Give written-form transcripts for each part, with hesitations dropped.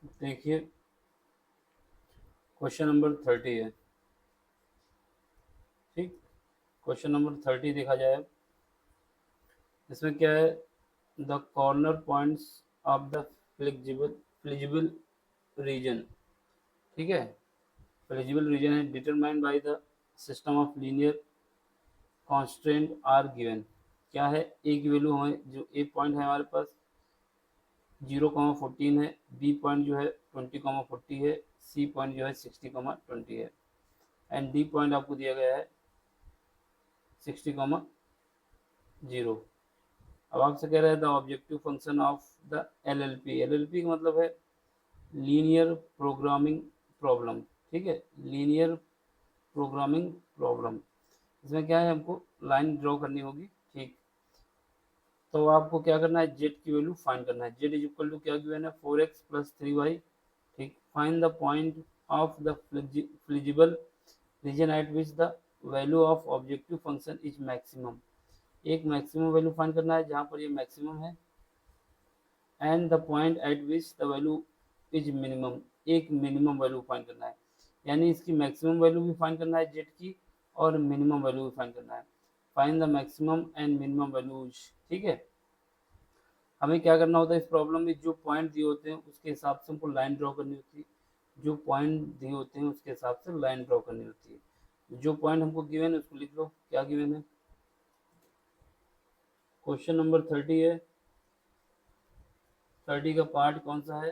देखिए, question number 30 है। ठीक, क्वेश्चन नंबर 30 देखा जाए, इसमें क्या है, the corner points of the flexible flexible region. ठीक है, फ्लेक्सिबल रीजन है determined by the system of linear constant are given. क्या है, ए की वैल्यू हमें, जो ए पॉइंट है हमारे पास 0,14 है, बी पॉइंट जो है 20,40 है, सी पॉइंट जो है 60,20 है, एंड डी पॉइंट आपको दिया गया है 60,0। अब आपसे कह रहा है the objective function of the LLP. LLP का मतलब है लीनियर प्रोग्रामिंग प्रॉब्लम। ठीक है, लीनियर प्रोग्रामिंग प्रॉब्लम। इसमें क्या है, हमको लाइन ड्रॉ करनी होगी। ठीक, तो आपको क्या करना है, जेड की वैल्यू फाइंड करना है। जेड इज इक्वल टू क्या गिवन है, 4x प्लस 3y। ठीक, find the point of the flexible region at which the value of objective function is maximum. एक मैक्सिमम वैल्यू फाइंड करना है जहाँ पर ये मैक्सिमम है, and the point at which the value is minimum. एक minimum value find करना है, यानी इसकी मैक्सिमम वैल्यू भी फाइंड करना है जेड की, और मिनिमम वैल्यू भी फाइंड करना है। Find the maximum and minimum values. ठीक है, हमें क्या करना होता है, इस प्रॉब्लम में जो पॉइंट दिए होते हैं उसके हिसाब से हमको लाइन ड्रॉ करनी होती है। जो पॉइंट दिए होते हैं उसके हिसाब से लाइन ड्रॉ करनी होती है। जो पॉइंट हमको गिवन है उसको लिख लो, क्या गिवन है। क्वेश्चन नंबर 30 है। 30 का पार्ट कौन सा है,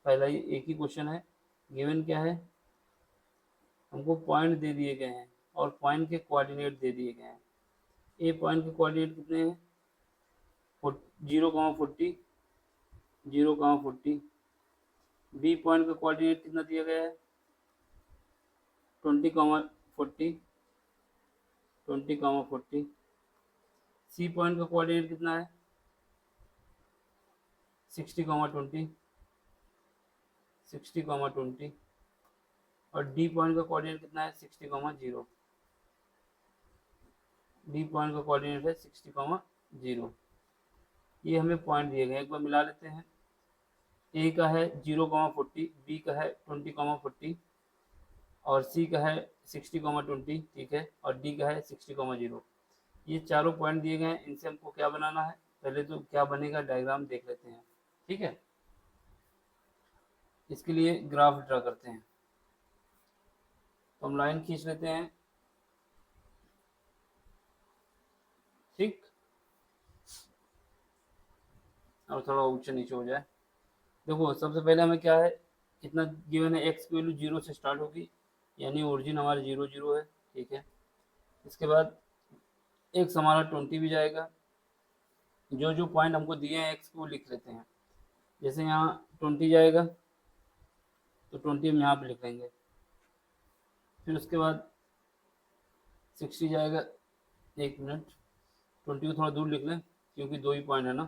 पहला ही एक ही क्वेश्चन है। गिवन क्या है, हमको पॉइंट दे दिए गए हैं और पॉइंट के कोऑर्डिनेट दे दिए गए हैं। ए पॉइंट के कोऑर्डिनेट कितने हैं, 0,40, 0,40। बी पॉइंट का कोऑर्डिनेट कितना दिया गया है, 20,40, 20,40। सी पॉइंट का कोऑर्डिनेट कितना है, 60,20, 60,20। और डी पॉइंट का कोऑर्डिनेट कितना है, 60,0। डी पॉइंट का कोऑर्डिनेट है 60,0। ये हमें पॉइंट दिए गए, एक बार मिला लेते हैं। ए का है 0,40, बी का है 20,40, और सी का है 60,20। ठीक है, और डी का है 60,0। ये चारों पॉइंट दिए गए हैं, इनसे हमको क्या बनाना है, पहले तो क्या बनेगा डायग्राम देख लेते हैं। ठीक है, इसके लिए ग्राफ ड्रा करते हैं। तो हम लाइन खींच लेते हैं। ठीक, और थोड़ा ऊंचे नीचे हो जाए। देखो, सबसे पहले हमें क्या है, कितना गिवन है, एक्स की वैल्यू 0 से स्टार्ट होगी, यानी ओरिजिन हमारे 0, 0 है। ठीक है, इसके बाद एक्स हमारा 20 भी जाएगा। जो जो पॉइंट हमको दिए हैं एक्स को लिख लेते हैं। जैसे यहाँ 20 जाएगा तो 20 हम यहाँ पे लिख लेंगे। फिर उसके बाद 60 जाएगा, एक मिनट, 20 को थोड़ा दूर लिख लें क्योंकि दो ही पॉइंट है ना।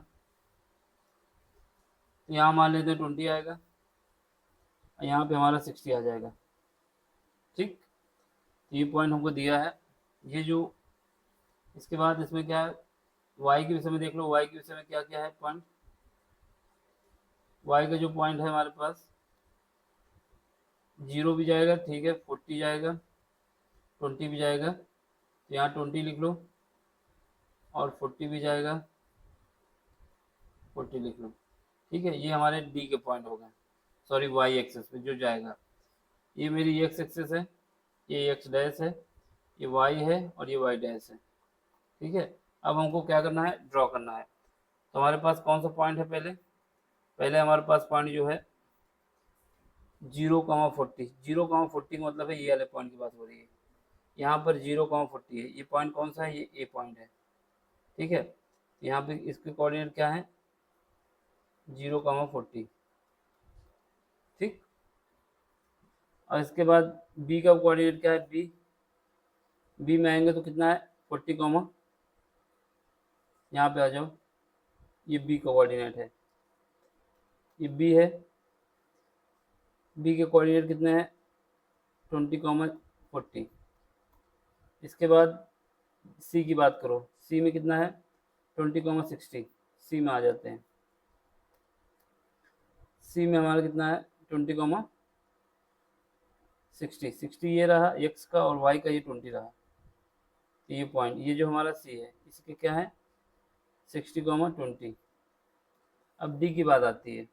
तो यहाँ मान लेते हैं 20 आएगा, यहाँ पे हमारा 60 आ जाएगा। ठीक, तो ये पॉइंट हमको दिया है। ये जो, इसके बाद इसमें क्या है, वाई के विषय में देख लो, वाई के विषय में क्या क्या है पॉइंट। वाई का जो पॉइंट है हमारे पास 0 भी जाएगा, ठीक है, 40 जाएगा, 20 भी जाएगा, तो यहाँ 20 लिख लो, और 40 भी जाएगा, 40 लिख लो। ठीक है, ये हमारे डी के पॉइंट हो गए, सॉरी वाई एक्सेस पे जो जाएगा। ये मेरी एक्स एक्सेस है, ये एक्स डैश है, ये वाई है, और ये वाई डैश है। ठीक है, अब हमको क्या करना है, ड्रॉ करना है। तो हमारे पास कौन सा पॉइंट है, पहले पहले हमारे पास पॉइंट जो है 0,40। 0,40 का मतलब है ये वाले पॉइंट की बात हो रही है। यहाँ पर 0,40 है, ये पॉइंट कौन सा है, ये ए पॉइंट है। ठीक है, यहाँ पे इसके कोऑर्डिनेट क्या है, 0,40। ठीक, और इसके बाद बी का कोऑर्डिनेट क्या है, बी, बी में आएंगे तो कितना है, 40, यहाँ पे आ जाओ, ये बी का कोऑर्डिनेट है, ये बी है। बी के कोऑर्डिनेट कितने हैं, 20,40। इसके बाद सी की बात करो, सी में कितना है, 20,60। सी में आ जाते हैं। सी में हमारा कितना है 20, 60 ये रहा एक्स का और वाई का ये 20 रहा। तो ये पॉइंट ये जो हमारा सी है इसके क्या है 60, 20। अब डी की बात आती है।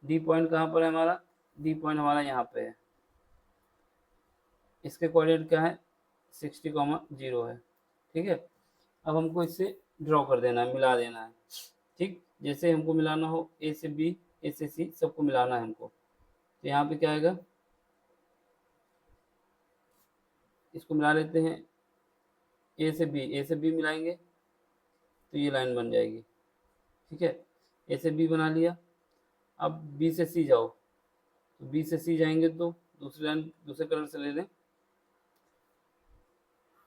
डी पॉइंट कहाँ पर है हमारा, डी पॉइंट हमारा यहाँ पे है। इसके कोऑर्डिनेट क्या है 60, 0 है। ठीक है, अब हमको इससे ड्रॉ कर देना है, मिला देना है। ठीक, जैसे हमको मिलाना हो ए से बी ए से सी सबको मिलाना है हमको। तो यहाँ पे क्या आएगा, इसको मिला लेते हैं ए से बी मिलाएंगे तो ये लाइन बन जाएगी। ठीक है, ए से बी बना लिया। अब बी से सी जाओ, तो बी से सी जाएंगे तो दूसरी लाइन दूसरे कलर से ले लें।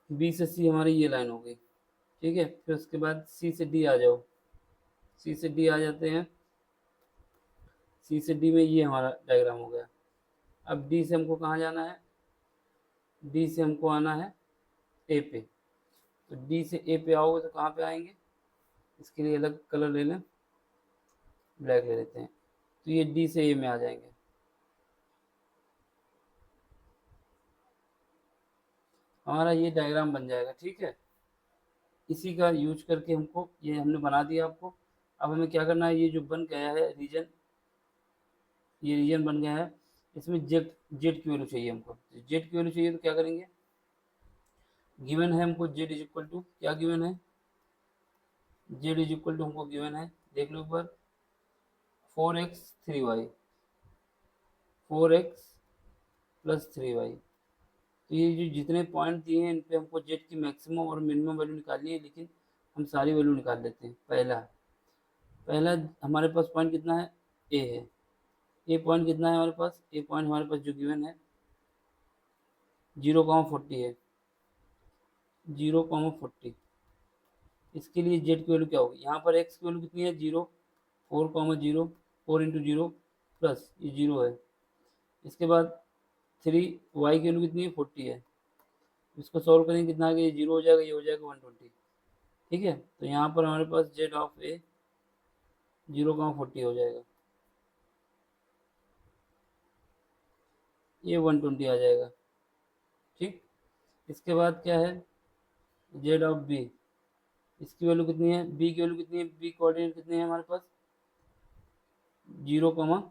बी से सी हमारी ये लाइन हो गई। ठीक है, फिर उसके बाद सी से डी आ जाओ, सी से डी आ जाते हैं। सी से डी में ये हमारा डायग्राम हो गया। अब डी से हमको कहाँ जाना है, डी से हमको आना है ए पे। तो डी से ए पे आओगे तो कहाँ पे आएंगे, इसके लिए अलग कलर ले लें, ब्लैक ले लेते हैं। तो ये डी से ए में आ जाएंगे। हमारा ये डायग्राम बन जाएगा। ठीक है, इसी का यूज करके हमको ये हमने बना दिया आपको। अब हमें क्या करना है, ये जो बन गया है रीजन, ये रीजन बन गया है, इसमें जेड जेड की वैल्यू चाहिए हमको। जेड की वैल्यू चाहिए तो क्या करेंगे, गिवन है हमको जेड इज इक्वल टू, क्या गिवन है, जेड इज इक्वल टू हमको गिवन है, देख लो एक बार, 4x 3y, 4x plus 3y। तो ये जो जितने पॉइंट दिए हैं इन पे हमको जेड की मैक्सिमम और मिनिमम वैल्यू निकालनी है, लेकिन हम सारी वैल्यू निकाल लेते हैं। पहला हमारे पास पॉइंट कितना है, ए है। ए पॉइंट कितना है हमारे पास, ए पॉइंट हमारे पास जो गिवन है 0,40 है, 0,40। इसके लिए जेड की वैल्यू क्या होगी, यहाँ पर एक्स की वैल्यू कितनी है 0, 4,0, 4 इंटू 0 प्लस ये 0 है। इसके बाद 3 वाई की वैल्यू कितनी है 40 है। इसको सॉल्व करेंगे कितना आ गया, ये 0 हो जाएगा, ये हो जाएगा 120। ठीक है, तो यहाँ पर हमारे पास जेड ऑफ ए 0,40 हो जाएगा, ये 120 आ जाएगा। ठीक, इसके बाद क्या है जेड ऑफ बी, इसकी वैल्यू कितनी है, बी की वैल्यू कितनी है, बी कोऑर्डिनेट कितने हैं हमारे पास 20,0,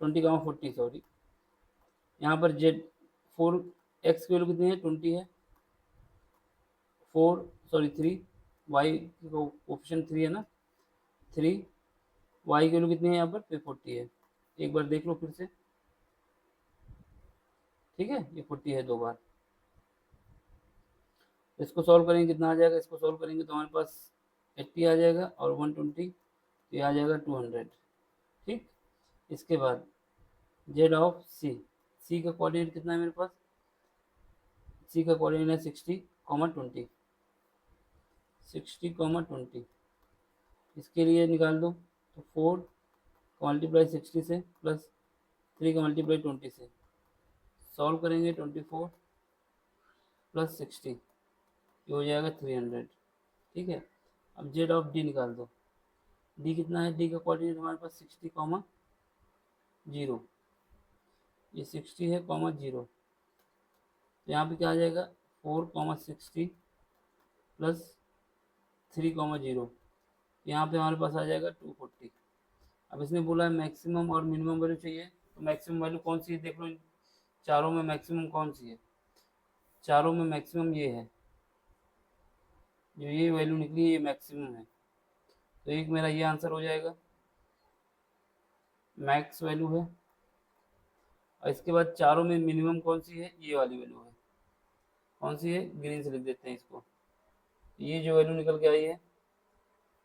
20,40 सॉरी। यहाँ पर जेड 4x की वैल्यू कितनी है 20 है, 3 वाई की ऑप्शन 3 है ना, 3 वाई की वैल्यू कितनी है यहाँ पर 40 है। एक बार देख लो फिर से। ठीक है, ये 40 है दो बार। इसको सॉल्व करेंगे कितना आ जाएगा, इसको सॉल्व करेंगे तो हमारे पास 80 आ जाएगा और 120 ये आ जाएगा 200। ठीक, इसके बाद जेड ऑफ सी, सी का कोऑर्डिनेट कितना है मेरे पास, सी का कोऑर्डिनेट है 60, 20। इसके लिए निकाल दो, तो 4 का मल्टीप्लाई 60 से प्लस 3 का मल्टीप्लाई 20 से सॉल्व करेंगे 24 प्लस 60 ये हो जाएगा 300। ठीक है, अब जेड ऑफ डी निकाल दो, डी कितना है, डी का कोऑर्डिनेट हमारे पास 60, 0, ये 60 है 0। तो यहाँ पे क्या आ जाएगा 4, 60 प्लस 3, 0, यहाँ पे हमारे पास आ जाएगा 240। अब इसने बोला है मैक्सिमम और मिनिमम वैल्यू चाहिए, तो मैक्सिमम वैल्यू कौन सी है देख लो, चारों में मैक्सिमम कौन सी है, चारों में मैक्सिमम ये है, जो ये वैल्यू निकली है ये मैक्सिमम है। तो एक मेरा ये आंसर हो जाएगा, मैक्स वैल्यू है। और इसके बाद चारों में मिनिमम कौन सी है, ये वाली वैल्यू है, कौन सी है, ग्रीन से लिख देते हैं इसको। ये जो वैल्यू निकल के आई है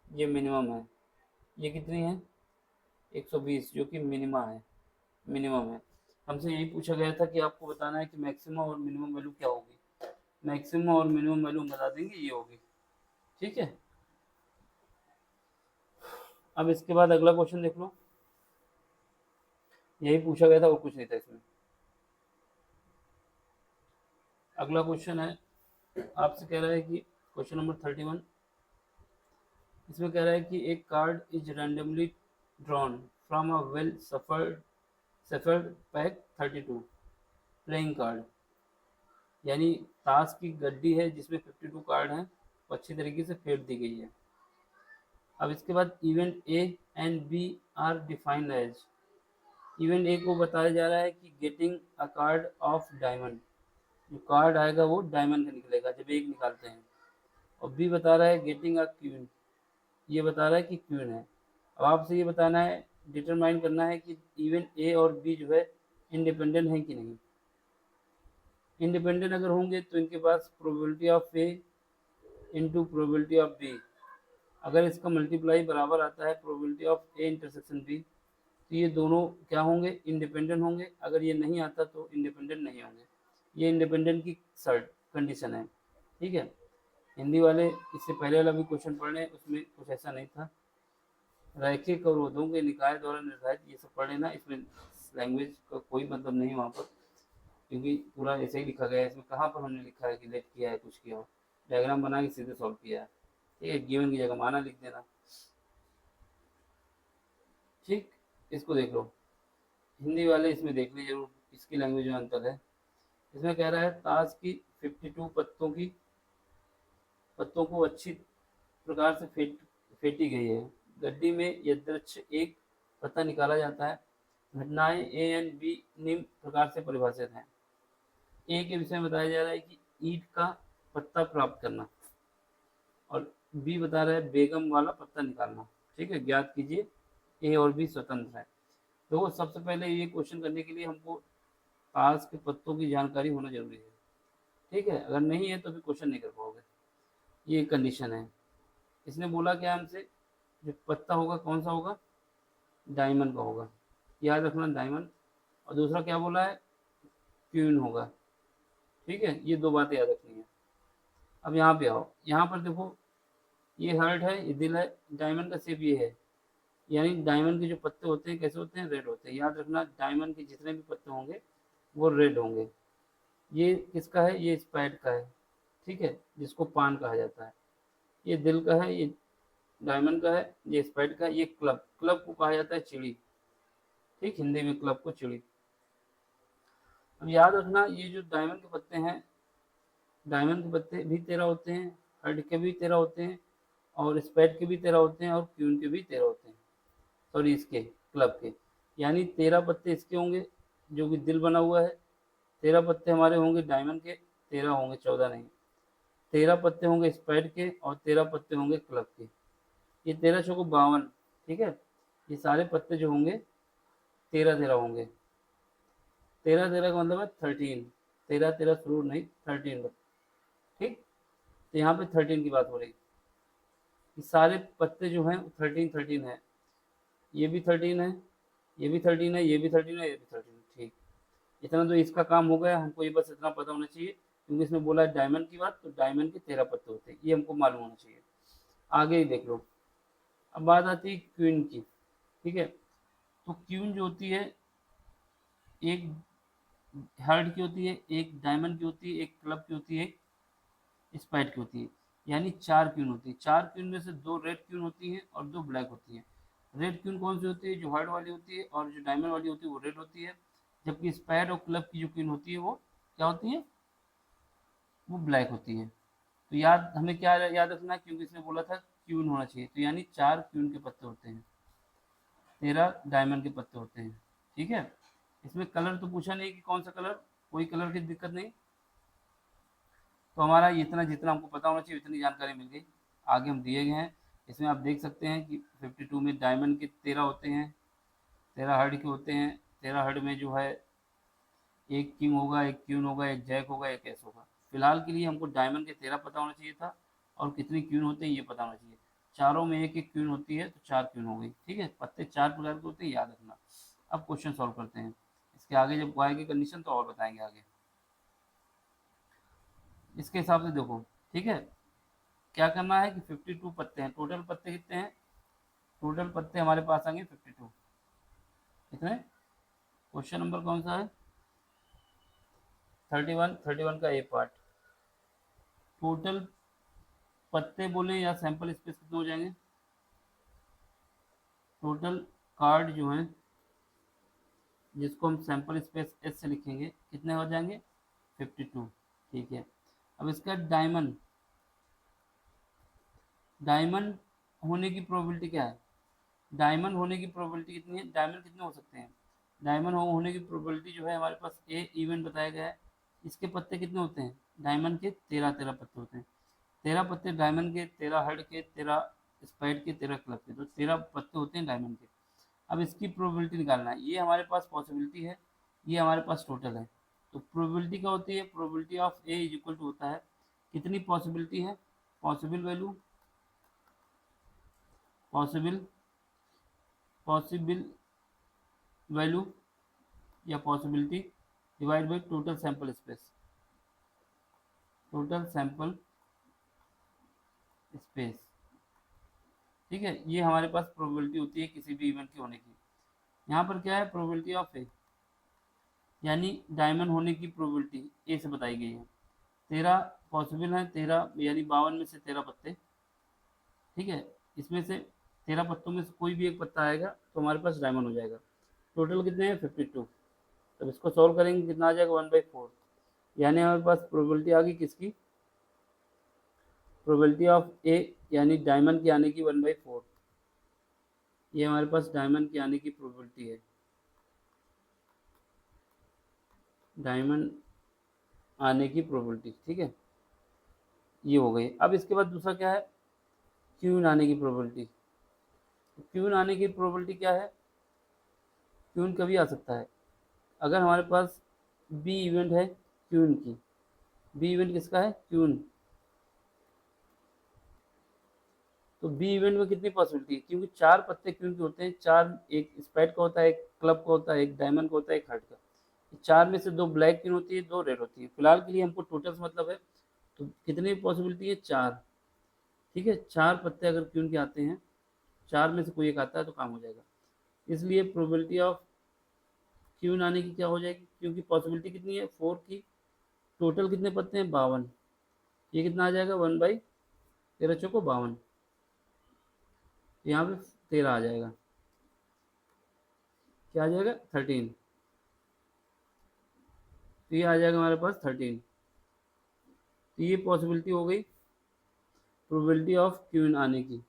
ये मिनिमम है, ये कितनी है 120 जो कि मिनिमम है। हमसे यही पूछा गया था कि आपको बताना है कि मैक्सिमम और मिनिमम वैल्यू क्या होगी, मैक्सिमम और मिनिमम वैल्यू बता देंगे ये होगी। ठीक है, अब इसके बाद अगला क्वेश्चन देख लो, यही पूछा गया था और कुछ नहीं था इसमें। अगला क्वेश्चन है, आपसे कह रहा है कि क्वेश्चन नंबर 31, इसमें कह रहा है कि एक card is randomly drawn from a well suffered pack 32 playing card, यानी ताश की गड्डी है जिसमें 52 कार्ड हैं, वो अच्छी तरीके से फेंट दी गई है। अब इसके बाद event A and B are defined as, event A को बताया जा रहा है कि getting a card of diamond, जो कार्ड आएगा वो डायमंड का निकलेगा जब एक निकालते हैं। और बी बता रहा है गेटिंग अ क्वीन, ये बता रहा है कि क्वीन है। अब आपसे ये बताना है, डिटरमाइन करना है कि इवेंट ए और बी जो है इंडिपेंडेंट है कि नहीं। इंडिपेंडेंट अगर होंगे तो इनके पास probability of A into probability of B, अगर इसका मल्टीप्लाई बराबर आता है probability of A intersection B, तो ये दोनों क्या होंगे, इंडिपेंडेंट होंगे। अगर ये नहीं आता तो इंडिपेंडेंट नहीं होंगे। ये इंडिपेंडेंट की सर्ट कंडीशन है, ठीक है। हिंदी वाले इससे पहले वाला भी क्वेश्चन पढ़ रहे हैं, उसमें कुछ ऐसा नहीं था। रैखिक अवरोधों के निकाय द्वारा निर्धारित, ये सब पढ़ लेना, इसमें लैंग्वेज का कोई मतलब नहीं है वहाँ पर, क्योंकि पूरा ऐसे ही लिखा गया है। इसमें कहाँ पर हमने लिखा है कि लेट किया है, कुछ किया हो, डायग्राम बना के सीधे सॉल्व किया है, ठीक है। गिवन की जगह माना लिख देना, ठीक। इसको देख लो, हिंदी वाले इसमें देख लीजिए जरूर, इसकी लैंग्वेज में अंतर है। इसमें कह रहा है ताश की 52 पत्तों को अच्छी प्रकार से फेंटी गई है। गड्डी में यदृच्छ एक पत्ता निकाला जाता है। घटनाएं ए एंड बी निम्न प्रकार से परिभाषित हैं। ए के विषय में बताया जा रहा है कि ईंट का पत्ता प्राप्त करना, और बी बता रहा है बेगम वाला पत्ता निकालना, ठीक है। ज्ञात कीजिए, ए और बी स्वतंत्र है। तो सबसे पहले ये क्वेश्चन करने के लिए हमको ताश के पत्तों की जानकारी होना जरूरी है, ठीक है। अगर नहीं है तो फिर क्वेश्चन नहीं कर पाओगे, ये कंडीशन है। इसने बोला क्या हमसे, जो पत्ता होगा कौन सा होगा, डायमंड का होगा, याद रखना डायमंड। और दूसरा क्या बोला है, क्वीन होगा, ठीक है। ये दो बातें याद रखनी है। अब यहाँ पे आओ, यहाँ पर देखो, ये हार्ट है, ये दिल है, डायमंड का शेप ये है, यानी डायमंड के जो पत्ते होते हैं कैसे होते हैं, रेड होते हैं। याद रखना डायमंड के जितने भी पत्ते होंगे वो रेड होंगे। ये किसका है, ये स्पैड का है, ठीक है, जिसको पान कहा जाता है। ये दिल का है, ये डायमंड का है, ये स्पैड का है। ये क्लब, क्लब को कहा जाता है चिड़ी, ठीक, हिंदी में क्लब को चिड़ी। अब याद रखना ये जो डायमंड के पत्ते हैं, डायमंड के पत्ते भी 13 होते हैं, हर्ड के भी 13 होते हैं, और स्पैड के भी 13 होते हैं, और क्यून के भी 13 होते हैं, सॉरी इसके क्लब के। यानी 13 पत्ते इसके होंगे जो कि दिल बना हुआ है, 13 पत्ते हमारे होंगे डायमंड के, 13 होंगे, 14 नहीं, 13 पत्ते होंगे स्पैड के, और 13 पत्ते होंगे क्लब के। ये 13 चौको 52, ठीक है। ये सारे पत्ते जो होंगे 13 होंगे। 13 का मतलब है 13, 13 शुरू नहीं, 13, ठीक। तो यहाँ पे 13 की बात हो रही, ये सारे पत्ते जो हैं 13 है। ये भी 13 है, ये भी 13 है, ये भी 13 है, ये भी 13, ठीक। इतना तो इसका काम हो गया, हमको ये बस इतना पता होना चाहिए, क्योंकि इसमें बोला है डायमंड की बात, तो डायमंड के 13 पत्ते होते हैं, ये हमको मालूम होना चाहिए। आगे ही देख लो। अब बात आती है क्वीन की, ठीक है। तो क्वीन जो होती है, एक हार्ट की होती है, एक डायमंड की होती है, एक क्लब की होती है, एक स्पाइट की होती है, यानी 4 क्वीन होती है। 4 क्वीन में से 2 रेड क्वीन होती हैं और 2 ब्लैक होती हैं। रेड क्वीन कौन सी होती है, जो हार्ट वाली होती है, और जो डायमंड वाली होती है वो रेड होती है। जबकि स्पाइट और क्लब की जो क्वीन होती है वो क्या होती है, वो ब्लैक होती है। तो याद हमें क्या याद रखना है, क्योंकि इसने बोला था क्वीन होना चाहिए, तो यानी 4 क्वीन के पत्ते होते हैं, 13 डायमंड के पत्ते होते हैं, ठीक है। इसमें कलर तो पूछा नहीं कि कौन सा कलर, कोई कलर की दिक्कत नहीं। तो हमारा इतना जितना हमको पता होना चाहिए उतनी जानकारी मिल गई। आगे हम दिए गए हैं, इसमें आप देख सकते हैं कि 52 में डायमंड के 13 होते हैं, 13 हर्ड के होते हैं। 13 हर्ड में जो है एक किंग होगा, एक क्वीन होगा, एक जैक होगा, एक एस होगा। फिलहाल के लिए हमको डायमंड के 13 पता होना चाहिए था, और कितनी क्वीन होते हैं ये पता होना चाहिए। चारों में एक एक क्वीन होती है, तो 4 क्वीन हो गई, ठीक है। पत्ते 4 प्रकार के होते हैं, याद रखना। अब क्वेश्चन सॉल्व करते हैं, इसके आगे जब आएगी कंडीशन तो और बताएंगे आगे। इसके हिसाब से देखो, ठीक है। क्या करना है कि 52 पत्ते हैं, टोटल पत्ते कितने हैं, टोटल पत्ते हमारे पास आएंगे 52। कितने, क्वेश्चन नंबर कौन सा है, 31 का ए पार्ट। टोटल पत्ते बोले या सैंपल स्पेस कितने हो जाएंगे, टोटल कार्ड जो हैं जिसको हम सैंपल स्पेस एस से लिखेंगे कितने हो जाएंगे 52। ठीक है, अब इसका डायमंड डायमंड होने की प्रोबेबिलिटी क्या है? डायमंड होने की प्रोबेबिलिटी कितनी है? डायमंड कितने हो सकते हैं? डायमंड होने की प्रोबेबिलिटी जो है हमारे पास ए इवेंट बताया गया है। इसके पत्ते कितने होते हैं? डायमंड के 13 पत्ते होते हैं। 13 पत्ते डायमंड के, 13 हर्ड के, 13 स्पाइड के, 13 क्लब के, तो 13 पत्ते होते हैं डायमंड के। अब इसकी प्रोबेबिलिटी निकालना है। ये हमारे पास पॉसिबिलिटी है, ये हमारे पास टोटल है। तो प्रोबेबिलिटी क्या होती है? Probability of A is equal to होता है कितनी पॉसिबिलिटी है? Possible value, possible possible value या possibility divide by total sample space. Total sample space, ठीक है, ये हमारे पास प्रोबेबिलिटी होती है किसी भी इवेंट के होने की। यहाँ पर क्या है? प्रोबेबिलिटी ऑफ ए यानी डायमंड होने की प्रोबेबिलिटी ए से बताई गई है। 13 पॉसिबल है, 13 यानी 52 में से 13 पत्ते, ठीक है, इसमें से 13 पत्तों में से कोई भी एक पत्ता आएगा तो हमारे पास डायमंड हो जाएगा। टोटल कितने हैं? 52। तब इसको सॉल्व करेंगे कितना आ जाएगा? 1/4, यानी हमारे पास प्रोबेबिलिटी आ गई किसकी? प्रोबेबिलिटी ऑफ ए यानी डायमंड के आने की 1/4। ये हमारे पास डायमंड के आने की प्रोबेबिलिटी है, डायमंड आने की प्रोबेबिलिटी, ठीक है, ये हो गई। अब इसके बाद दूसरा क्या है? क्यून आने की प्रोबेबिलिटी। क्यून आने की प्रोबेबिलिटी क्या है? क्यून कभी आ सकता है अगर हमारे पास बी इवेंट है क्यून की। बी इवेंट किसका है? क्यून। तो बी इवेंट में कितनी पॉसिबिलिटी है? क्योंकि 4 पत्ते क्यून के होते हैं, 4, एक स्पाइड का होता है, एक क्लब का होता है, एक डायमंड का होता है, एक हार्ट का। 4 में से 2 ब्लैक क्यून होती है, 2 रेड होती है। फिलहाल के लिए हमको टोटल से मतलब है, तो कितनी पॉसिबिलिटी है? 4। ठीक है, 4 पत्ते अगर क्यून के आते हैं, 4 में से कोई एक आता है तो काम हो जाएगा। इसलिए प्रोबेबिलिटी ऑफ क्यून आने की क्या हो जाएगी? क्योंकि पॉसिबिलिटी कितनी है? 4 की। टोटल कितने पत्ते हैं? 52। ये कितना आ जाएगा? 1/13 चौको 52। यहाँ पे 13 आ जाएगा। क्या आ जाएगा? 13। तो ये आ जाएगा हमारे पास 13। तो ये पॉसिबिलिटी हो गई प्रोबेबिलिटी ऑफ क्यून आने की।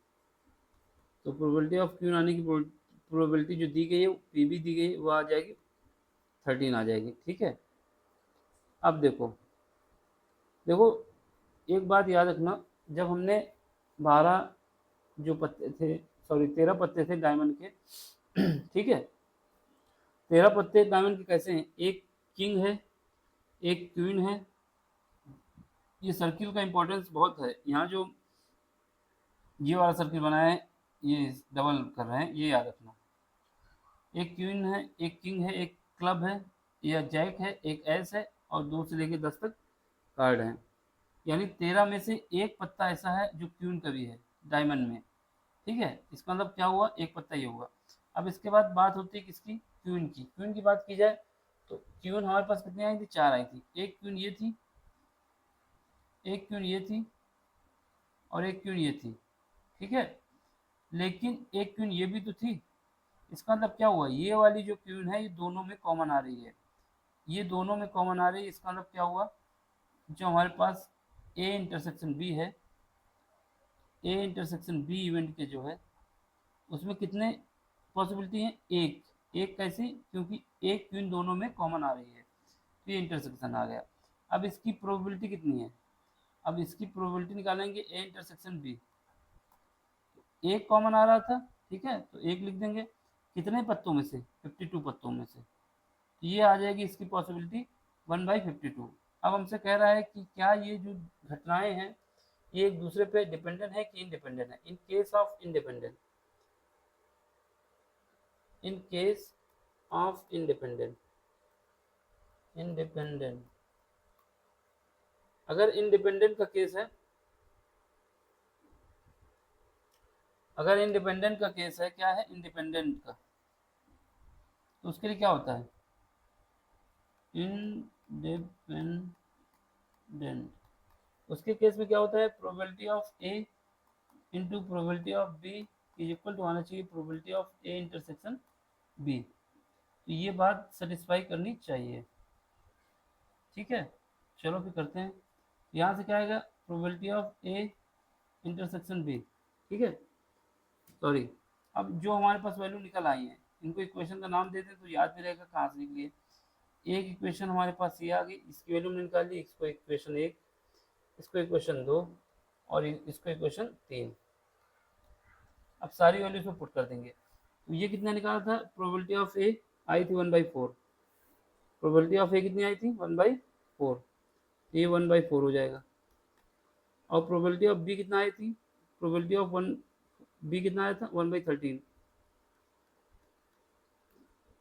तो प्रोबेबिलिटी ऑफ क्यून आने की प्रोबेबिलिटी जो दी गई है, पी भी दी गई है, वो आ जाएगी 13 आ जाएगी। ठीक है, अब देखो देखो एक बात याद रखना, जब हमने 12 जो पत्ते थे, सॉरी 13 पत्ते थे डायमंड के, ठीक है, 13 पत्ते डायमंड के कैसे हैं? एक किंग है, एक क्वीन है। ये सर्किल का इंपॉर्टेंस बहुत है। यहाँ जो ये वाला सर्किल बनाया है, ये डबल कर रहे हैं, ये याद रखना। एक क्वीन है, एक किंग है, एक क्लब है या जैक है, एक एस है, और 2 से लेकर 10 तक कार्ड हैं। यानी 13 में से एक पत्ता ऐसा है जो क्वीन का भी है डायमंड में। ठीक है, इसका मतलब क्या हुआ? एक पत्ता ये हुआ। अब इसके बाद बात होती है किसकी? क्वीन की। क्वीन की बात की जाए तो क्वीन हमारे पास कितनी आई थी? 4 आई थी। एक क्वीन ये थी, एक क्वीन ये थी, और एक क्वीन ये थी। ठीक है, लेकिन एक क्वीन ये भी तो थी। इसका मतलब क्या हुआ? ये वाली जो क्वीन है ये दोनों में कॉमन आ रही है, ये दोनों में कॉमन आ रही है। इसका मतलब क्या हुआ? जो हमारे पास ए इंटरसेक्शन बी है, ए इंटरसेक्शन बी इवेंट के जो है उसमें कितने पॉसिबिलिटी हैं? एक। एक कैसे? क्योंकि एक क्वीन दोनों में कॉमन आ रही है, तो ये इंटरसेक्शन आ गया। अब इसकी प्रोबेबिलिटी कितनी है? अब इसकी प्रोबेबिलिटी निकालेंगे ए इंटरसेक्शन बी। एक कॉमन आ रहा था, ठीक है, तो एक लिख देंगे। कितने पत्तों में से? 52 पत्तों में से। तो ये आ जाएगी इसकी पॉसिबिलिटी 1/52। अब हमसे कह रहा है कि क्या ये जो घटनाएं हैं ये एक दूसरे पे डिपेंडेंट है कि इंडिपेंडेंट है? In case of independent, in case of independent, independent, अगर इंडिपेंडेंट का केस है, अगर इंडिपेंडेंट का केस है, क्या है इंडिपेंडेंट का, तो उसके लिए क्या होता है? इंडिपेंडेंट, उसके केस में क्या होता है? Probability of A into probability of B is equal to आना चाहिए probability of A intersection B. तो ये बात सेटिस्फाई करनी चाहिए, ठीक है। चलो फिर करते हैं। यहाँ से क्या आएगा, probability of A intersection B, ठीक है। सॉरी, अब जो हमारे पास वैल्यू निकल आई है इनको इक्वेशन का नाम दे दें तो याद भी रहेगा कहाँ से निकली है। एक इक्वेशन हमारे पास ये आ गई, इसकी वैल्यू हमने निकाल ली, इसको इक्वेशन 1, इसको इक्वेशन 2 और इसको इक्वेशन 3। अब सारी वैल्यू इसमें पुट कर देंगे। तो ये कितना निकाला था, प्रोबेबिलिटी ऑफ ए आई थी 1/4, प्रोबेबिलिटी ऑफ ए कितनी आई थी 1/4, ये 1/4 हो जाएगा। और प्रोबेबिलिटी ऑफ बी कितना आई थी, प्रोबेबिलिटी ऑफ वन बी कितना आया था 1/13,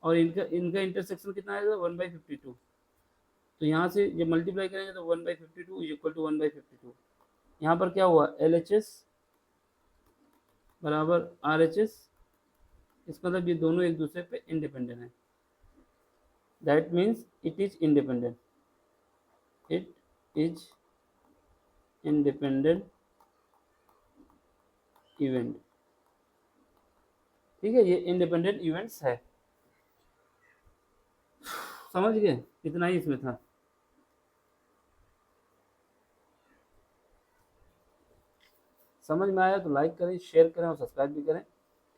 और इनका इनका इंटरसेक्शन कितना आएगा 1/52। तो यहाँ से जब मल्टीप्लाई करेंगे तो 1/52 इज इक्वल टू 1/52। यहाँ पर क्या हुआ, LHS बराबर RHS, इसका मतलब ये दोनों एक दूसरे पे इंडिपेंडेंट है। That means it is independent, it is independent event, ठीक है। ये इंडिपेंडेंट इवेंट्स है, समझ गए, इतना ही इसमें था। समझ में आया तो लाइक करें, शेयर करें और सब्सक्राइब भी करें,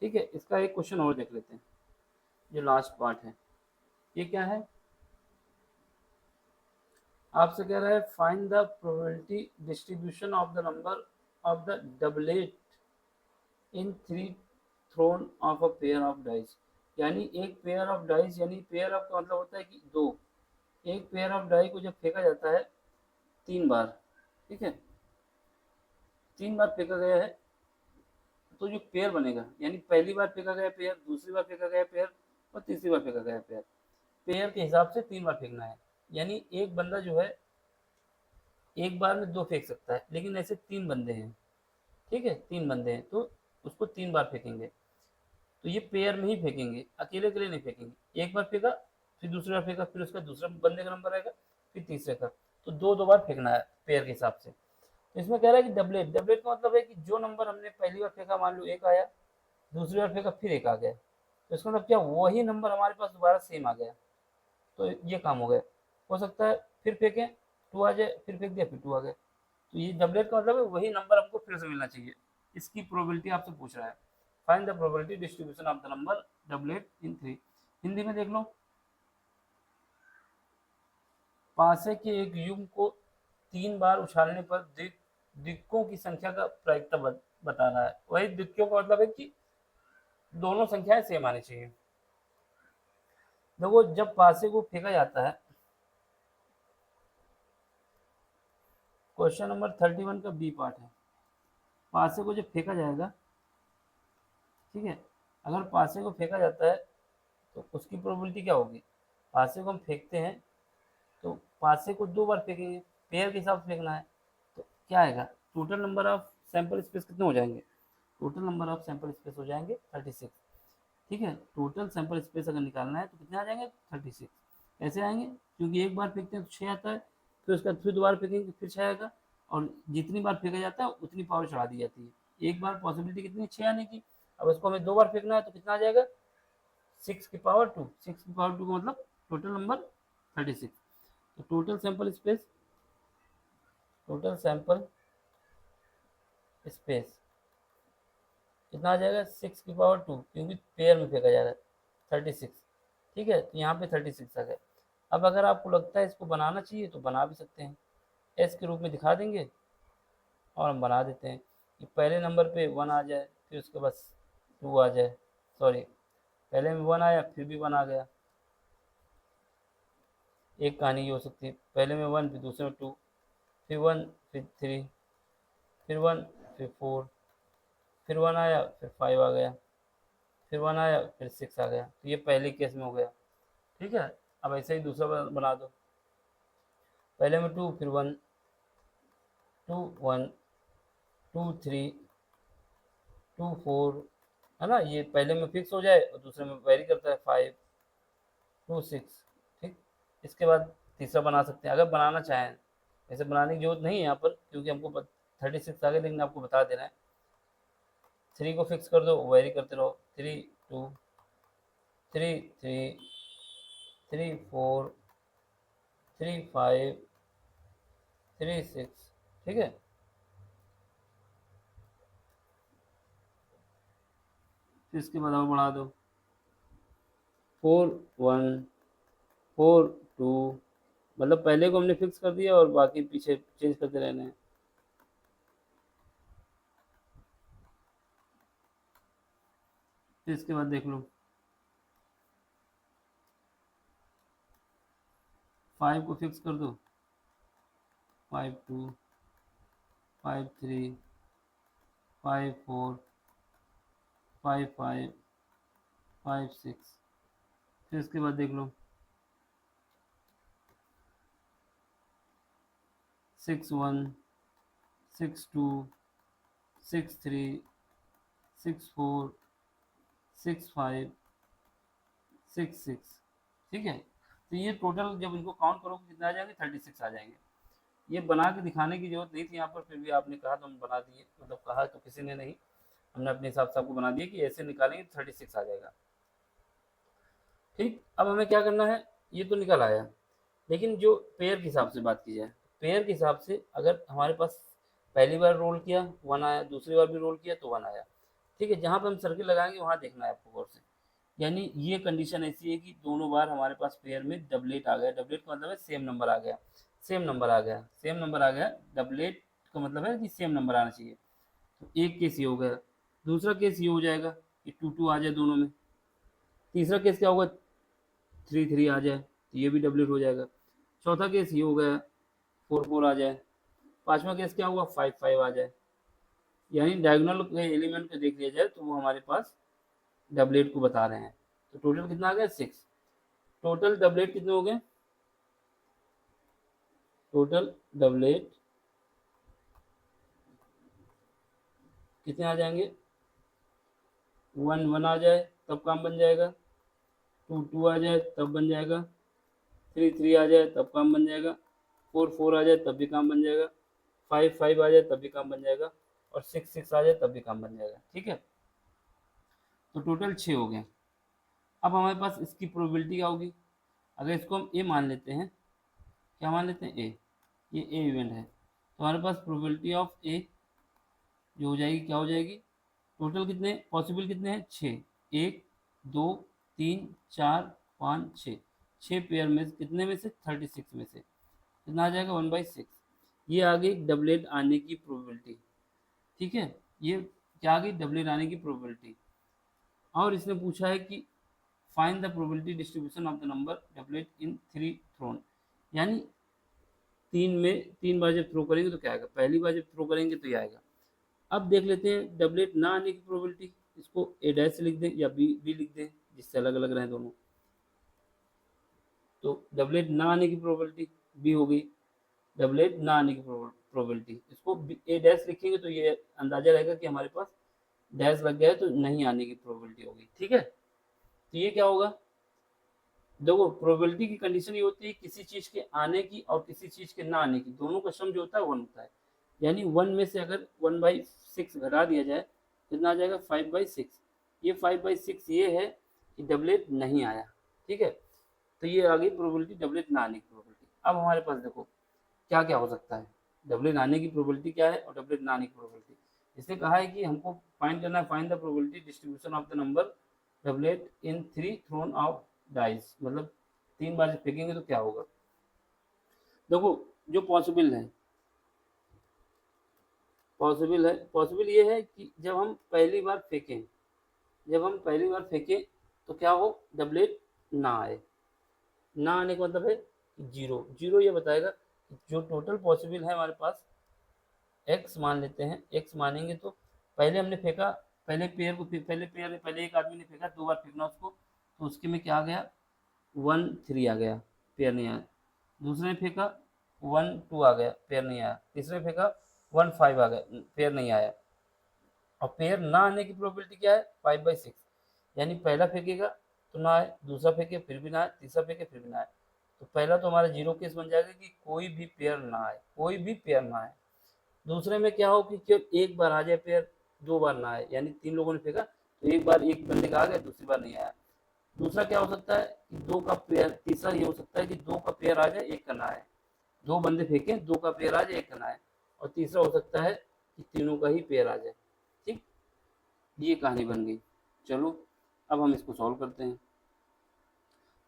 ठीक है। इसका एक क्वेश्चन और देख लेते हैं, जो लास्ट पार्ट है। ये क्या है, आपसे कह रहा है find the probability distribution of the number of the doublet in 3 thrown of a pair of dice. यानी एक पेयर ऑफ डाइस, यानी पेयर ऑफ का मतलब होता है कि दो, एक पेयर ऑफ डाई को जब फेंका जाता है 3 बार, ठीक है, 3 बार फेंका गया है, तो जो पेयर बनेगा, यानी पहली बार फेंका गया पेयर, दूसरी बार फेंका गया पेयर और तीसरी बार फेंका गया पेयर, पेयर के हिसाब से 3 बार फेंकना है। यानी एक बंदा जो है एक बार में 2 फेंक सकता है, लेकिन ऐसे 3 बंदे हैं, ठीक है, 3 बंदे हैं तो उसको 3 बार फेंकेंगे। तो ये पेयर में ही फेंकेंगे, अकेले अकेले नहीं फेंकेंगे। एक बार फेंका, फिर दूसरी बार फेंका, फिर उसका दूसरा बंदे का नंबर आएगा, फिर तीसरे का, तो 2 बार फेंकना है पेयर के हिसाब से। तो इसमें कह रहा है कि डबलेट, डबलेट का मतलब है कि जो नंबर हमने पहली बार फेंका, मान लो 1 आया, दूसरी बार फेंका फिर 1 आ गया, तो इसका मतलब क्या, वही नंबर हमारे पास दोबारा सेम आ गया, तो ये काम हो गया। हो सकता है फिर फेंकें 2 आ जाए, फिर फेंक दिया फिर 2 आ गए, तो ये डबलेट का मतलब है वही नंबर हमको फिर से मिलना चाहिए। इसकी प्रोबेबिलिटी आपसे पूछ रहा है, find the probability distribution of the number doublet in 3। Hindi में देख लो, पासे के एक युग्म को 3 बार उछालने पर दिक्कों की संख्या का प्रायिकता बता रहा है। वही दिक्कों का मतलब है कि दोनों संख्याएं सेम आनी चाहिए। देखो जब पासे को फेंका जाता है, क्वेश्चन नंबर 31 का बी पार्ट है, पासे को जब फेंका जाएगा, ठीक है, अगर पासे को फेंका जाता है तो उसकी प्रोबेबिलिटी क्या होगी, पासे को हम फेंकते हैं तो पासे को 2 बार फेंकेंगे, पेयर के हिसाब से फेंकना है, तो क्या आएगा, total number of sample space कितने हो जाएंगे, total number of sample space हो जाएंगे 36, ठीक है। टोटल सैंपल स्पेस अगर निकालना है तो कितने आ जाएंगे 36। कैसे आएंगे, क्योंकि एक बार फेंकते हैं तो 6 आता है, फिर उसका फिर दोबारा फेंकेंगे फिर 6 आएगा, और जितनी बार फेंका जाता है उतनी पावर चढ़ा दी जाती है। एक बार पॉसिबिलिटी कितनी 6 आने की, अब इसको हमें 2 बार फेंकना है तो कितना आ जाएगा 6 की पावर 2, 6 की पावर 2 का मतलब टोटल नंबर 36। तो total sample space, total sample space कितना आ जाएगा 6 की पावर 2, क्योंकि पेयर में फेंका जा रहा है 36, ठीक है। तो यहाँ पे 36 आ गया। अब अगर आपको लगता है इसको बनाना चाहिए तो बना भी सकते हैं, एस के रूप में दिखा देंगे और हम बना देते हैं कि पहले नंबर पे 1 आ जाए, फिर उसके बाद 2 आ जाए, सॉरी पहले में 1 आया फिर भी 1 आ गया। एक कहानी ये हो सकती है, पहले में 1 फिर दूसरे में 2, फिर 1 फिर 3, फिर 1 फिर 4, फिर 1 आया फिर 5 आ गया, फिर 1 आया फिर 6 आ गया। तो ये पहले केस में हो गया, ठीक है। अब ऐसे ही दूसरा बना दो, पहले में 2 फिर 1, 2 1 2 3 2 4, है ना, ये पहले में फिक्स हो जाए और दूसरे में वेरी करता है 5 2 6, ठीक। इसके बाद तीसरा बना सकते हैं अगर बनाना चाहें, ऐसे बनाने की जरूरत नहीं है यहाँ पर क्योंकि हमको 36 आ गया, लेकिन आपको बता देना है 3 को फिक्स कर दो, वेरी करते रहो, 3 2 3 3 3 4 3 5 3 6, ठीक है। फिर इसके बाद और बढ़ा दो, 4 1 4 2, मतलब पहले को हमने फिक्स कर दिया और बाकी पीछे चेंज करते रहने हैं। फिर इसके बाद देख लो, 5 को फिक्स कर दो, 5 2 5 3 5 4 5 5 5 6। फिर इसके बाद देख लो, 6 1 6 2 6 3 6 4 6 5 6 6, ठीक है। तो ये टोटल जब इनको काउंट करोगे कितना आ जाएंगे, 36 आ जाएंगे। ये बना के दिखाने की जरूरत नहीं थी यहाँ पर, फिर भी आपने कहा तो हम बना दिए, मतलब कहा तो किसी ने नहीं, हमने अपने हिसाब से आपको बना दिया कि ऐसे निकालेंगे 36 आ जाएगा। ठीक, अब हमें क्या करना है, ये तो निकल आया, लेकिन जो पेयर के हिसाब से बात की जाए, पेयर के हिसाब से अगर हमारे पास पहली बार रोल किया 1 आया, दूसरी बार भी रोल किया तो 1 आया, ठीक है। जहाँ पे हम सर्किल लगाएंगे वहाँ देखना है आपको गौर से। यानी ये कंडीशन ऐसी है कि दोनों बार हमारे पास पेयर में डबलेट आ गया, डबलेट का मतलब है सेम नंबर आ गया, सेम नंबर आ गया, सेम नंबर आ गया, डबलेट का मतलब है कि सेम नंबर आना चाहिए। तो एक केस ये हो गया, दूसरा केस ये हो जाएगा कि 2 2 आ जाए दोनों में, तीसरा केस क्या होगा, 3 3 आ जाए तो ये भी डबलेट हो जाएगा, चौथा केस ये हो गया 4 4 आ जाए, पांचवा केस क्या हुआ 5 5 आ जाए। यानी डायगोनल के एलिमेंट को देख लिया जाए तो वो हमारे पास डबलेट को बता रहे हैं। तो टोटल कितना आ गया 6, टोटल डबलेट कितने हो गए, टोटल डबलेट कितने आ जाएंगे, 1 1 आ जाए तब काम बन जाएगा, 2 2 आ जाए तब बन जाएगा, 3 3 आ जाए तब काम बन जाएगा, 4 4 आ जाए तब भी काम बन जाएगा, 5 5 आ जाए तब भी काम बन जाएगा, और 6 6 आ जाए तब भी काम बन जाएगा, ठीक है। तो टोटल 6 हो गए। अब हमारे पास इसकी प्रोबेबिलिटी क्या होगी, अगर इसको हम ए मान लेते हैं, क्या मान लेते हैं ए, ये ए इवेंट है, तो हमारे पास प्रोबेबिलिटी ऑफ ए जो हो जाएगी क्या हो जाएगी, टोटल कितने पॉसिबल कितने हैं 6, 1 2 3 4 5 6, 6 पेयर में कितने में से 36 में से कितना आ जाएगा 1/6। ये आ गई डबलेट आने की प्रोबेबिलिटी, ठीक है। ये क्या आ गई, डबलेट आने की प्रोबेबिलिटी। और इसने पूछा है कि find the probability distribution of the number doublet in 3 thrown, यानी 3 में 3 बार जब थ्रो करेंगे तो क्या आएगा, पहली बार जब थ्रो करेंगे तो ये आएगा। अब देख लेते हैं डबलेट ना आने की प्रोबेबिलिटी, इसको ए डैश लिख दें या बी बी लिख दें, जिससे अलग अलग रहें दोनों। तो डबलेट ना आने की प्रोबेबिलिटी बी हो गई, डबलेट ना आने की प्रोबेबिलिटी, इसको ए डैश लिखेंगे तो ये अंदाजा रहेगा कि हमारे पास डैश लग गया है तो नहीं आने की प्रोबेबिलिटी होगी, ठीक है। तो ये क्या होगा, देखो प्रोबेबिलिटी की कंडीशन ये होती है किसी चीज के आने की और किसी चीज के ना आने की, दोनों का सम जो होता है 1 होता है। यानी 1 में से अगर 1/6 घटा दिया जाए कितना आ जाएगा 5/6, ये 5/6 ये है कि डबलेट नहीं आया, ठीक है। तो ये आ गई प्रोबेबिलिटी डबलेट ना आने की प्रोबेबिलिटी। अब हमारे पास देखो क्या क्या हो सकता है, डबलेट आने की प्रोबेबिलिटी क्या है और डबलेट ना आने की प्रोबेबिलिटी। इसने कहा है कि हमको फाइंड करना है, find the probability distribution of the number doublet in 3 thrown of dice, मतलब 3 बार जब फेंकेंगे तो क्या होगा। देखो जो पॉसिबल ये है कि जब हम पहली बार फेंकें, जब हम पहली बार फेंकें तो क्या हो, डबलेट ना आए, ना आने का मतलब है जीरो, जीरो ये बताएगा जो टोटल पॉसिबल है हमारे पास एक्स मान लेते हैं, एक्स मानेंगे तो पहले हमने फेंका, पहले एक आदमी ने फेंका 2 बार फेंकना उसको, तो उसके में क्या आ गया 1 3 आ गया, पेयर नहीं आया। दूसरे ने फेंका 1 2 आ गया, पेयर नहीं आया। तीसरे ने फेंका 1 5 आ गया, पेयर नहीं आया। और पेयर ना आने की प्रोबेबिलिटी क्या है 5/6, यानी पहला फेंकेगा तो ना आए, दूसरा फेंके फिर भी ना आए, तीसरा फेंके फिर भी ना आए। तो पहला तो हमारा जीरो केस बन जाएगा कि कोई भी पेयर ना आए, कोई भी पेयर ना आए। दूसरे में क्या हो कि केवल एक बार आ जाए पेयर, 2 बार ना आए, यानी 3 लोगों ने फेंका तो एक बार एक बंदे का आ गया, दूसरी बार नहीं आया। दूसरा क्या हो सकता है कि 2 का पेयर, तीसरा ये हो सकता है कि 2 का पेयर आ जाए, 1 का ना आए। 2 बंदे फेंके, 2 का पेयर आ जाए, 1 का ना आए। और तीसरा हो सकता है कि तीनों का ही पेयर आ जाए। ठीक, ये कहानी बन गई। चलो अब हम इसको सॉल्व करते हैं।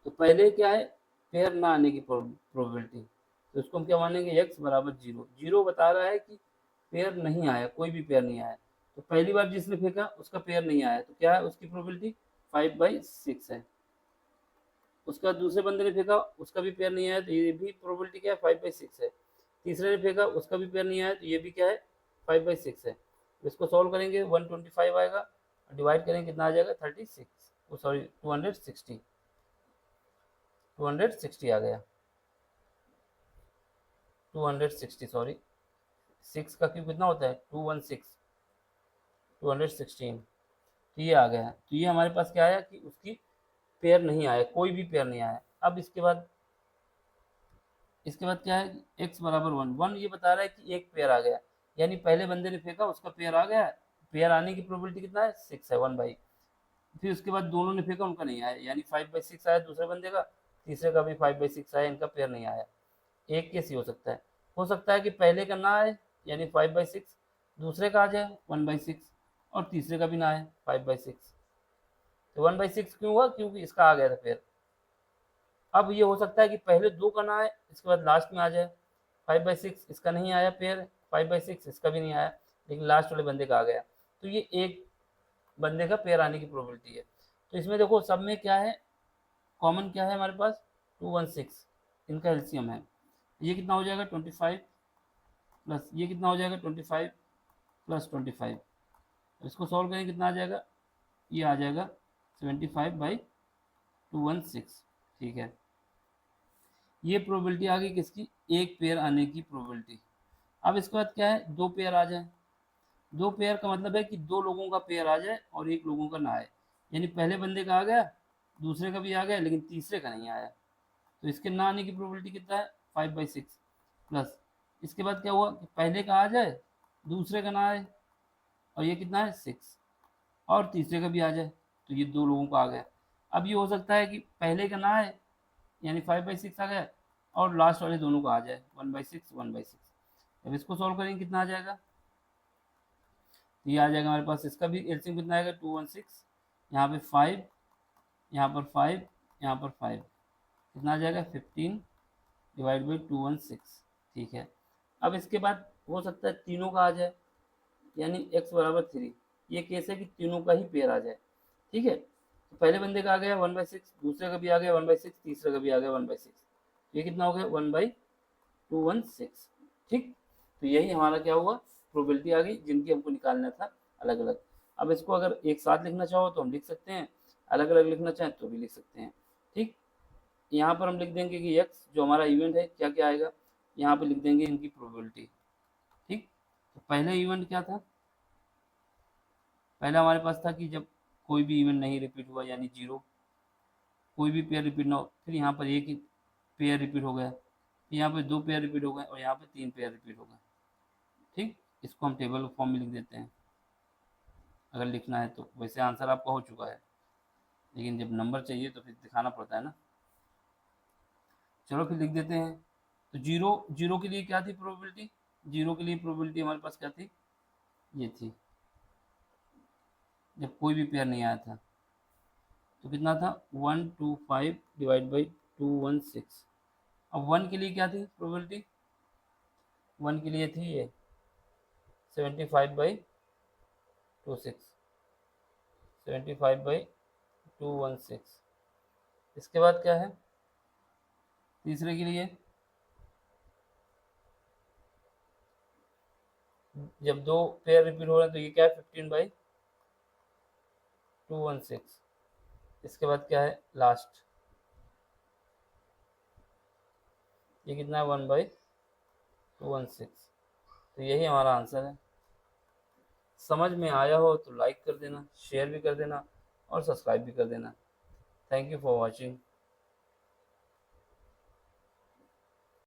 तो पहले क्या है, पेयर ना आने की प्रोबेबिलिटी, तो इसको हम क्या मानेंगे, x बराबर 0। 0 बता रहा है कि पेयर नहीं आया, कोई भी पेयर नहीं आया। तो पहली बार जिसने फेंका उसका पेयर नहीं आया, तो क्या है उसकी प्रोबेबिलिटी 5/6 है। उसका दूसरे बंदे ने फेंका, उसका भी पेयर नहीं आया, तो ये भी प्रोबेबिलिटी क्या है, 5/6 है। तीसरे ने फेंका, उसका भी पेयर नहीं आया, तो ये भी क्या है, 5/6 है। तो इसको सॉल्व करेंगे 125 आएगा, डिवाइड करेंगे कितना आ जाएगा, 36, सॉरी 260, 260 आ गया, 260 सॉरी, 6 का क्यूब कितना होता है, 216, 216। तो ये आ गया। तो ये हमारे पास क्या आया कि उसकी पेयर नहीं आया, कोई भी पेयर नहीं आया। अब इसके बाद क्या है, x बराबर 1, 1 ये बता रहा है कि एक पेयर आ गया, यानी पहले बंदे ने फेंका उसका पेयर आ गया। पेयर आने की प्रोबेबिलिटी कितना है, 6 है, 1/। फिर उसके बाद दोनों ने फेंका, उनका नहीं आया, यानी 5/6 आया दूसरे बंदे का, तीसरे का भी 5/6 आया, इनका पेयर नहीं आया। एक केस ही हो सकता है कि पहले का ना आए, यानी 5/6, दूसरे का आ जाए 1/6, और तीसरे का भी ना आए 5/6। तो 1/6 क्यों हुआ, क्योंकि इसका आ गया था पेयर। अब ये हो सकता है कि पहले 2 का ना आए, इसके बाद लास्ट में आ जाए 5/6, इसका नहीं आया पेयर, 5/6 इसका भी नहीं आया, लेकिन लास्ट वाले बंदे का आ गया। तो ये एक बंदे का पेयर आने की प्रोबेबिलिटी है। तो इसमें देखो सब में क्या है, कॉमन क्या है हमारे पास, 216, इनका एलसीएम है। ये कितना हो जाएगा, 25 प्लस ये कितना हो जाएगा, 25 प्लस 25। इसको सॉल्व करें कितना आ जाएगा, ये आ जाएगा 75/216। ठीक है, ये प्रोबेबिलिटी आ गई किसकी, एक पेयर आने की प्रोबेबिलिटी। अब इसके बाद क्या है, 2 पेयर आ जाए। 2 पेयर का मतलब है कि 2 लोगों का पेयर आ जाए और 1 लोगों का ना आए, यानी पहले बंदे का आ गया, दूसरे का भी आ गया, लेकिन तीसरे का नहीं आया। तो इसके ना आने की प्रोबेबिलिटी कितना है, 5/6 प्लस इसके बाद क्या हुआ कि पहले का आ जाए, दूसरे का ना आए, और ये कितना है 6, और तीसरे का भी आ जाए, तो ये 2 लोगों का आ गया। अब ये हो सकता है कि पहले का ना आए, यानी 5/6 आ गया, और लास्ट वाले दोनों का आ जाए 1/6, 1/6। अब इसको सॉल्व करेंगे कितना आ जाएगा, तो ये आ जाएगा हमारे पास, इसका भी एलसीएम कितना आएगा, 216, यहाँ पे 5, यहाँ पर 5, यहाँ पर 5, कितना आ जाएगा 15/216। ठीक है, अब इसके बाद हो सकता है तीनों का आ जाए, यानी x बराबर 3। ये केस है कि तीनों का ही पेयर आ जाए। ठीक है, तो पहले बंदे का आ गया 1/6, दूसरे का भी आ गया 1/6, तीसरे का भी आ गया 1/6, ये कितना हो गया 1/216। ठीक, तो यही हमारा क्या हुआ, प्रोबेबिलिटी आ गई जिनकी हमको निकालना था अलग अलग। अब इसको अगर एक साथ लिखना चाहो तो हम लिख सकते हैं, अलग अलग लिखना चाहें तो भी लिख सकते हैं। ठीक, यहाँ पर हम लिख देंगे कि x जो हमारा इवेंट है क्या क्या आएगा, यहाँ पे लिख देंगे इनकी प्रोबेबिलिटी। ठीक, तो पहले इवेंट क्या था, पहला हमारे पास था कि जब कोई भी इवेंट नहीं रिपीट हुआ, यानी 0, कोई भी पेयर रिपीट ना हो। फिर यहाँ पर एक ही पेयर रिपीट हो गया, यहाँ पे 2 पेयर रिपीट हो गए, और यहाँ पे 3 पेयर रिपीट हो गए। ठीक, इसको हम टेबल फॉर्म में लिख देते हैं अगर लिखना है तो। वैसे आंसर आपका हो चुका है, लेकिन जब नंबर चाहिए तो फिर दिखाना पड़ता है ना। चलो फिर लिख देते हैं। तो जीरो, जीरो के लिए क्या थी प्रोबेबिलिटी, जीरो के लिए प्रोबेबिलिटी हमारे पास क्या थी, ये थी, जब कोई भी पेयर नहीं आया था। तो कितना था, 125 डिवाइड बाई 216। अब 1 के लिए क्या थी प्रोबेबिलिटी, 1 के लिए थी ये 75/26, 75/216। इसके बाद क्या है, तीसरे के लिए जब 2 पेयर रिपीट हो रहे हैं तो ये क्या है 15/216। इसके बाद क्या है लास्ट, ये कितना है 1/216। तो यही हमारा आंसर है। समझ में आया हो तो लाइक कर देना, शेयर भी कर देना, और सब्सक्राइब भी कर देना। Thank you for watching.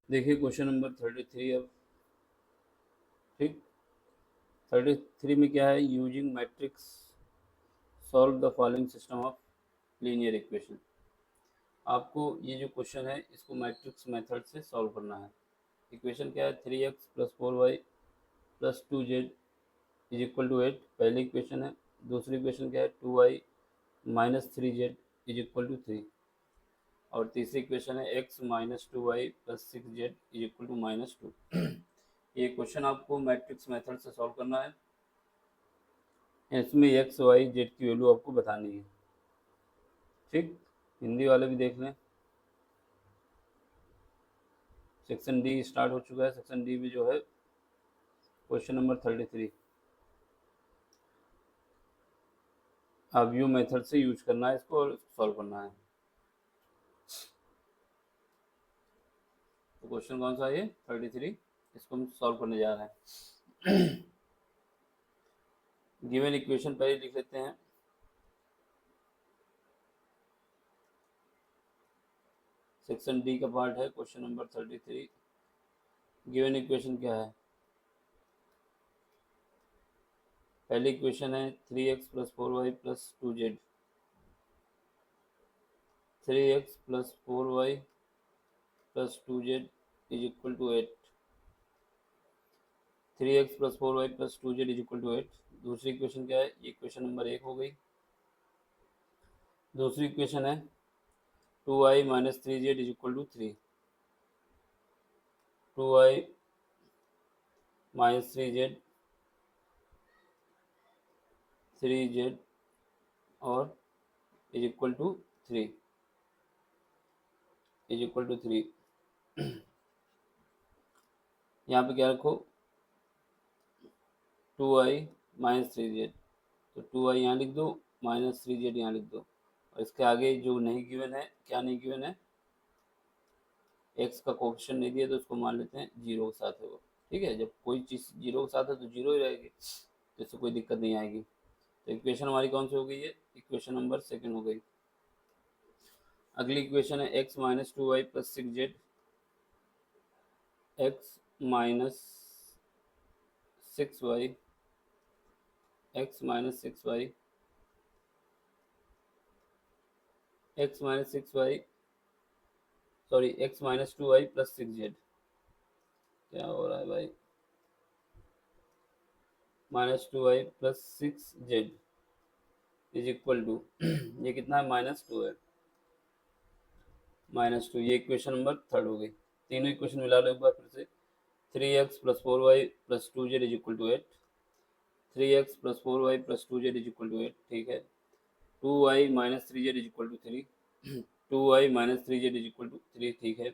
देखिए क्वेश्चन नंबर 33 अब। ठीक, 33 में क्या है, using matrix solve the following system of linear equation. आपको ये जो क्वेश्चन है इसको मैट्रिक्स मेथड से सॉल्व करना है। इक्वेशन क्या है, 3x + 4y + 2z = 8, पहली इक्वेशन है। दूसरी इक्वेशन क्या है, 2y - 3z = 3, और तीसरी इक्वेशन है x - 2y + 6z = -2। ये क्वेश्चन आपको मैट्रिक्स मेथड से सॉल्व करना है। इसमें x, y, z की वैल्यू आपको बतानी है। ठीक, हिंदी वाले भी देख लें। सेक्शन डी स्टार्ट हो चुका है। सेक्शन डी में जो है क्वेश्चन नंबर 33 व्यू मेथड से यूज करना है इसको और सॉल्व करना है। तो क्वेश्चन कौन सा है ये, 33, इसको हम सॉल्व करने जा रहे हैं। गिवन इक्वेशन पहले लिख लेते हैं। सेक्शन डी का पार्ट है क्वेश्चन नंबर 33। गिवन इक्वेशन क्या है, पहली इक्वेशन है 3x + 4y + 2z, 3x + 4y + 2z = 8, 3x + 4y + 2z = 8। दूसरी इक्वेशन क्या है, ये इक्वेशन नंबर 1 हो गई। दूसरी इक्वेशन है 2y - 3z = 3, 2y - 3z 3z और = 3 = 3। यहाँ पे क्या रखो, 2y - 3z, तो 2y यहाँ लिख दो, -3z यहाँ लिख दो, और इसके आगे जो नहीं गिवन है, क्या नहीं गिवन है, x का कोएफिशिएंट नहीं दिया तो उसको मान लेते हैं 0 के साथ है वो। ठीक है, जब कोई चीज़ 0 के साथ है तो 0 ही रहेगी, तो इससे कोई दिक्कत नहीं आएगी। तो इक्वेशन हमारी कौन सी हो गई है, इक्वेशन नंबर 2 हो गई। अगली इक्वेशन है x - 2y + 6z, x - 6y, x - 6y, x - 6y, sorry x - 2y + 6z। क्या हो रहा है भाई, -2y + 6z = ये कितना है, -2 है, -2। ये इक्वेशन नंबर 3 हो गई। तीनों इक्वेशन मिला लो एक बार फिर से। 3x + 4y + 2z = 8, 3x + 4y + 2z = 8, ठीक है। 2y - 3z = 3, 2y - 3z = 3, ठीक है।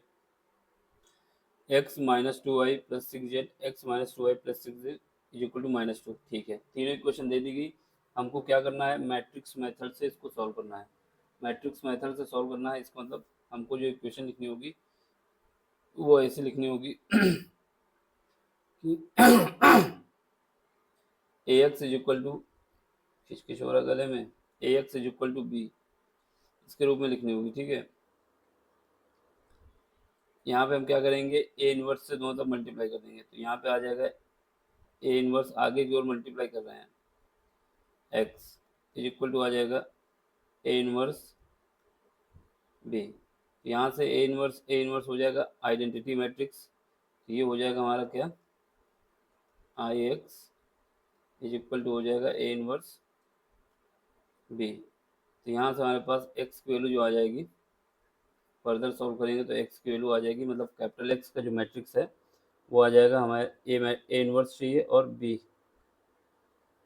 x - 2y + 6z, x - 2y + 6z = -2, ठीक है। तीनों इक्वेशन दे दी गई। हमको क्या करना है, मैट्रिक्स मेथड से इसको सॉल्व करना है। मैट्रिक्स मेथड से सॉल्व करना है, इसका मतलब हमको जो इक्वेशन लिखनी होगी वो ऐसे लिखनी होगी कि ax = किस हो रहा गले में, ax = b, इसके रूप में लिखनी होगी, ठीक है। यहाँ पे हम क्या करेंगे, ए इनवर्स से दोनों तरफ मल्टीप्लाई कर देंगे, तो यहाँ पे आ जाएगा ए इनवर्स, आगे की ओर मल्टीप्लाई कर रहे हैं, x = आ जाएगा ए इनवर्स b। यहाँ से ए इनवर्स हो जाएगा आइडेंटिटी मैट्रिक्स, ये हो जाएगा हमारा क्या, Ix = हो जाएगा ए इनवर्स b। तो यहाँ से हमारे पास x की वैल्यू जो आ जाएगी, फर्दर सॉल्व करेंगे तो x की वैल्यू आ जाएगी, मतलब कैपिटल X का जो मैट्रिक्स है वो आ जाएगा हमारे ए इनवर्स चाहिए और b,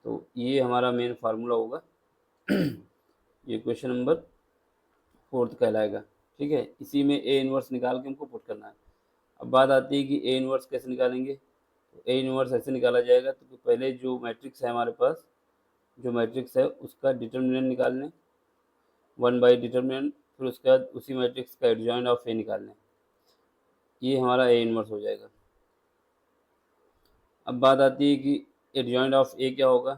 तो ये हमारा मेन फार्मूला होगा। ये क्वेश्चन नंबर 4 कहलाएगा, ठीक है। इसी में ए इनवर्स निकाल के हमको पुट करना है। अब बात आती है कि ए इनवर्स कैसे निकालेंगे, तो ए इनवर्स ऐसे निकाला जाएगा, तो पहले जो मैट्रिक्स है हमारे पास, जो मैट्रिक्स है उसका डिटर्मिनेंट निकाल लें, 1 / डिटर्मिनेंट, फिर उसके बाद उसी मैट्रिक्स का एडजॉइंट ऑफ ए निकाल लें, ये हमारा ए इनवर्स हो जाएगा। अब बात आती है कि एडजॉइंट ऑफ ए क्या होगा,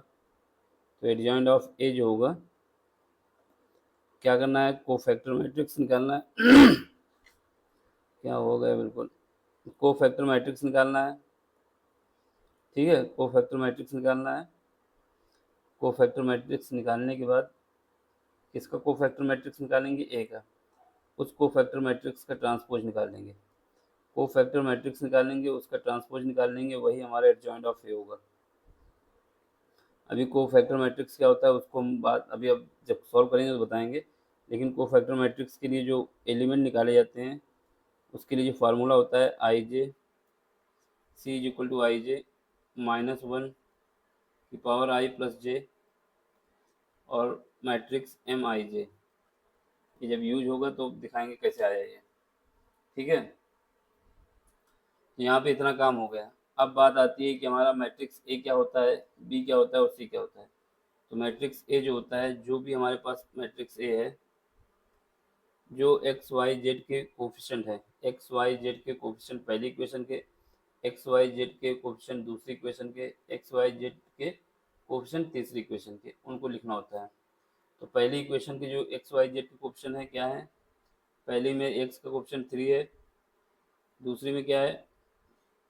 तो एडजॉइंट ऑफ ए जो होगा, क्या करना है, कोफैक्टर मैट्रिक्स निकालना है। क्या हो गया, बिल्कुल कोफैक्टर मैट्रिक्स निकालना है, ठीक है, कोफैक्टर मैट्रिक्स निकालना है। कोफैक्टर मैट्रिक्स निकालने के बाद किसका कोफैक्टर मैट्रिक्स निकालेंगे, ए का। उस कोफैक्टर मैट्रिक्स का ट्रांसपोज निकाल लेंगे। कोफैक्टर मैट्रिक्स निकालेंगे, उसका ट्रांसपोज निकाल लेंगे, वही हमारा एडजॉइंट ऑफ ए होगा। अभी कोफैक्टर मैट्रिक्स क्या होता है उसको हम बात अभी अब जब सॉल्व करेंगे तो बताएंगे। लेकिन कोफैक्टर मैट्रिक्स के लिए जो एलिमेंट निकाले जाते हैं उसके लिए जो फार्मूला होता है आई जे सी इज इक्वल टू आई जे -1 की पावर आई प्लस जे और मैट्रिक्स एम आई जे। ये जब यूज होगा तो दिखाएंगे कैसे आया ये। ठीक है, यहाँ पे इतना काम हो गया। अब बात आती है कि हमारा मैट्रिक्स ए क्या होता है, बी क्या होता है और सी क्या होता है। तो मैट्रिक्स ए जो होता है, जो भी हमारे पास मैट्रिक्स ए है, जो एक्स वाई जेड के कोफिशिएंट है, एक्स वाई जेड के कोफिशिएंट पहली इक्वेशन के, एक्स वाई जेड के कोफिशिएंट दूसरी इक्वेशन के, एक्स वाई जेड के कोफिशिएंट तीसरी इक्वेशन के, उनको लिखना होता है। तो पहली इक्वेशन के जो एक्स वाई जेड के कोफिशिएंट है क्या है, पहली में एक्स का कोफिशिएंट 3 है, दूसरी में क्या है